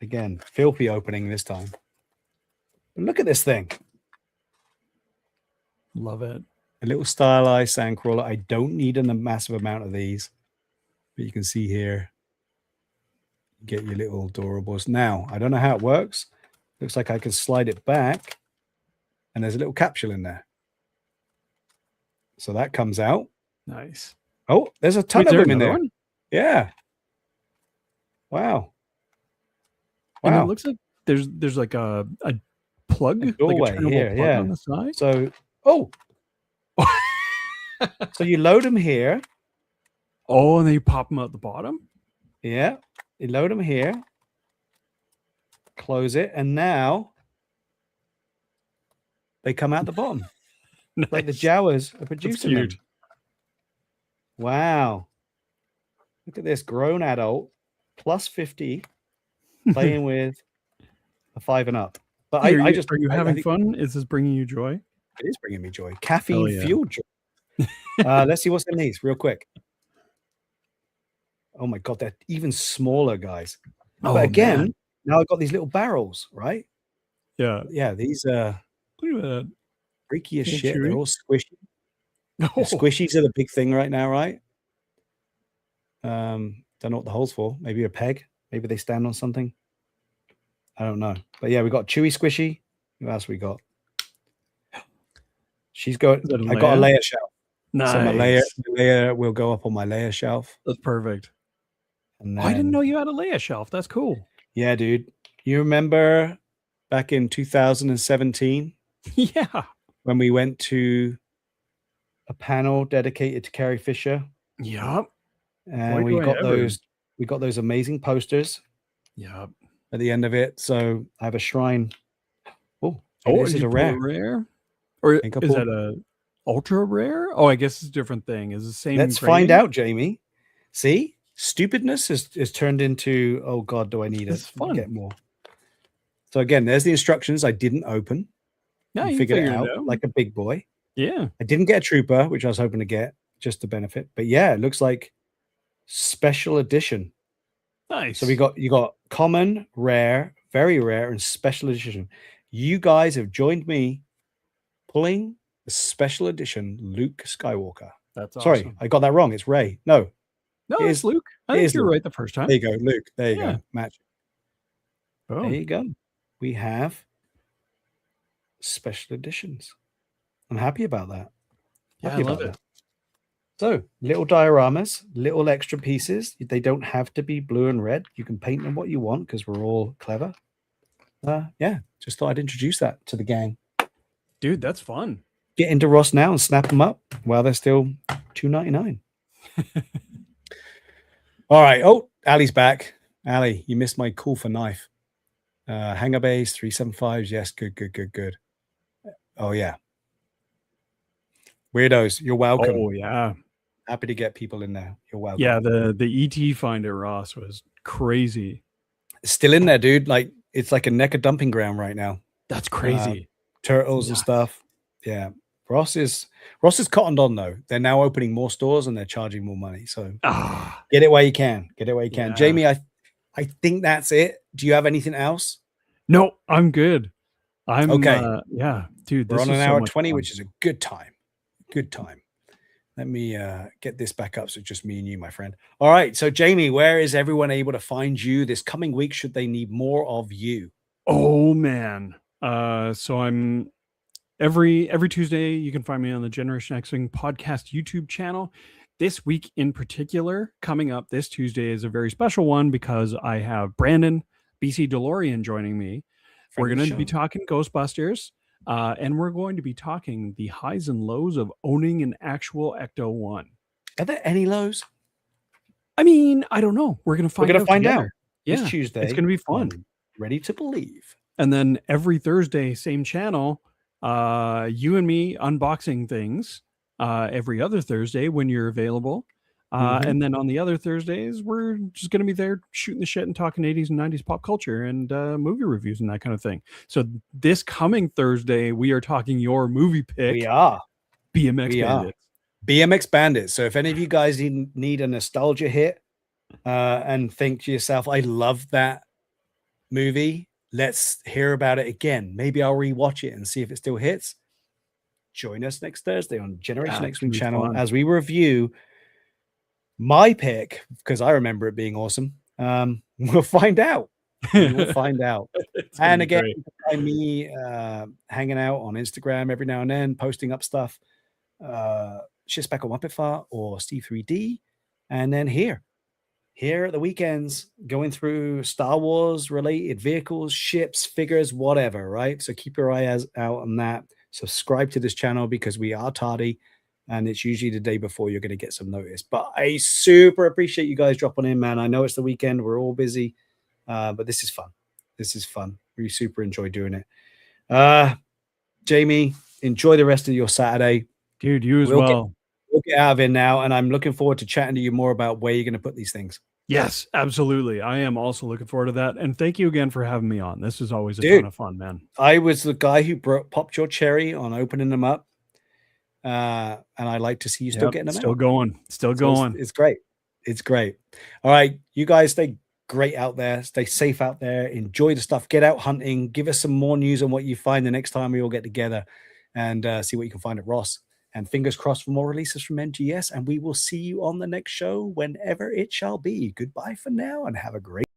again, filthy opening this time. But look at this thing.
Love it.
A little stylized sandcrawler. I don't need a massive amount of these, but you can see here, you get your little adorables. Now, I don't know how it works. Looks like I can slide it back, and there's a little capsule in there. So that comes out.
Nice.
Oh, there's a ton of them in there. One? Yeah. Wow.
And it looks like there's like a plug,
a doorway
like a
here,
plug on the side.
So, so you load them here.
Oh, and then you pop them out the bottom.
Yeah, you load them here. Close it, and now they come out the bottom. Nice. Like the Jawas are producing them. Wow. Look at this grown adult plus 50 playing with a 5 and up. But
are you having fun? Is this bringing you joy?
It is bringing me joy. Caffeine fueled joy. Let's see what's in these real quick. Oh my God, they're even smaller, guys. Oh, but again, man. Now I've got these little barrels, right?
Yeah.
Yeah, these
look at that.
Freaky as shit. Chewy. They're all squishy. Oh. Squishies are the big thing right now, right? Don't know what the hole's for. Maybe a peg. Maybe they stand on something. I don't know. But yeah, we got chewy squishy. What else we got? She's got. I got a layer shelf.
Nice.
So my layer will go up on my layer shelf.
That's perfect. And then, I didn't know you had a layer shelf. That's cool.
Yeah, dude. You remember back in 2017?
Yeah.
When we went to a panel dedicated to Carrie Fisher.
Yep.
And we got those amazing posters.
Yep.
At the end of it. So I have a shrine.
This is a rare. Or is that a ultra rare? Oh, I guess it's a different thing. Is the same.
Let's find out, Jamie. See? Stupidness is turned into, oh God, do I need it?
Fun.
Get more. So again, there's the instructions I didn't open.
No, you
figured it out like a big boy.
Yeah.
I didn't get a trooper, which I was hoping to get just to benefit. But yeah, it looks like special edition.
Nice.
So you got common, rare, very rare, and special edition. You guys have joined me pulling the special edition Luke Skywalker.
That's awesome.
Sorry, I got that wrong. It's Ray. No,
it's Luke. I think you're right the first time.
There you go, Luke. There you go. Match.
Oh.
There you go. We have special editions. I'm happy about that.
Yeah, I love it.
So, little dioramas, little extra pieces. They don't have to be blue and red. You can paint them what you want because we're all clever. Yeah, just thought I'd introduce that to the gang.
Dude, that's fun.
Get into Ross now and snap them up while they're still $2.99. All right. Oh, Ali's back. Ali, you missed my call for knife. Hangar bays, 375s. Yes, good. Oh, yeah. Weirdos, you're welcome.
Oh, yeah.
Happy to get people in there. You're welcome.
Yeah, the ET finder, Ross, was crazy.
It's still in there, dude. Like, it's like a NECA dumping ground right now.
That's crazy.
Turtles and stuff. Yeah. Ross is cottoned on, though. They're now opening more stores and they're charging more money. So get it where you can. Yeah. Jamie, I think that's it. Do you have anything else?
No, I'm good. I'm
okay.
Yeah, dude.
We're on an hour 20, which is a good time. Good time. Let me get this back up. So just me and you, my friend. All right. So Jamie, where is everyone able to find you this coming week? Should they need more of you?
Oh man. So I'm every Tuesday. You can find me on the Generation X-Wing podcast YouTube channel. This week in particular, coming up this Tuesday is a very special one because I have Brandon BC DeLorean joining me. We're going to be talking Ghostbusters. And we're going to be talking the highs and lows of owning an actual Ecto-1.
Are there any lows?
I mean, I don't know. We're going to find out.
Yeah, it's Tuesday.
It's going to be fun.
Ready to believe.
And then every Thursday, same channel, you and me unboxing things every other Thursday when you're available. And then on the other Thursdays, we're just going to be there shooting the shit and talking 80s and 90s pop culture and movie reviews and that kind of thing. So this coming Thursday, we are talking your movie pick.
We are.
BMX Bandits.
BMX Bandits. So if any of you guys need a nostalgia hit and think to yourself, I love that movie, let's hear about it again. Maybe I'll rewatch it and see if it still hits. Join us next Thursday on Generation X-Wing channel as we review my pick, because I remember it being awesome. We'll find out. We will find out. And again, find me hanging out on Instagram every now and then, posting up stuff. Shitspeck or Muppet Fart or Steve 3D. And then here at the weekends, going through Star Wars related vehicles, ships, figures, whatever, right? So keep your eyes out on that. Subscribe to this channel because we are tardy. And it's usually the day before you're going to get some notice. But I super appreciate you guys dropping in, man. I know it's the weekend. We're all busy. But this is fun. This is fun. We super enjoy doing it. Jamie, enjoy the rest of your Saturday.
Dude, you as well.
We'll get out of it now. And I'm looking forward to chatting to you more about where you're going to put these things.
Yes, absolutely. I am also looking forward to that. And thank you again for having me on. This is always a ton of fun, man.
I was the guy who popped your cherry on opening them up. And I like to see you still getting them
still
out.
Going.
It's great. It's great. All right. You guys stay great out there. Stay safe out there. Enjoy the stuff. Get out hunting. Give us some more news on what you find the next time we all get together and see what you can find at Ross. And fingers crossed for more releases from NGS. And we will see you on the next show whenever it shall be. Goodbye for now and have a great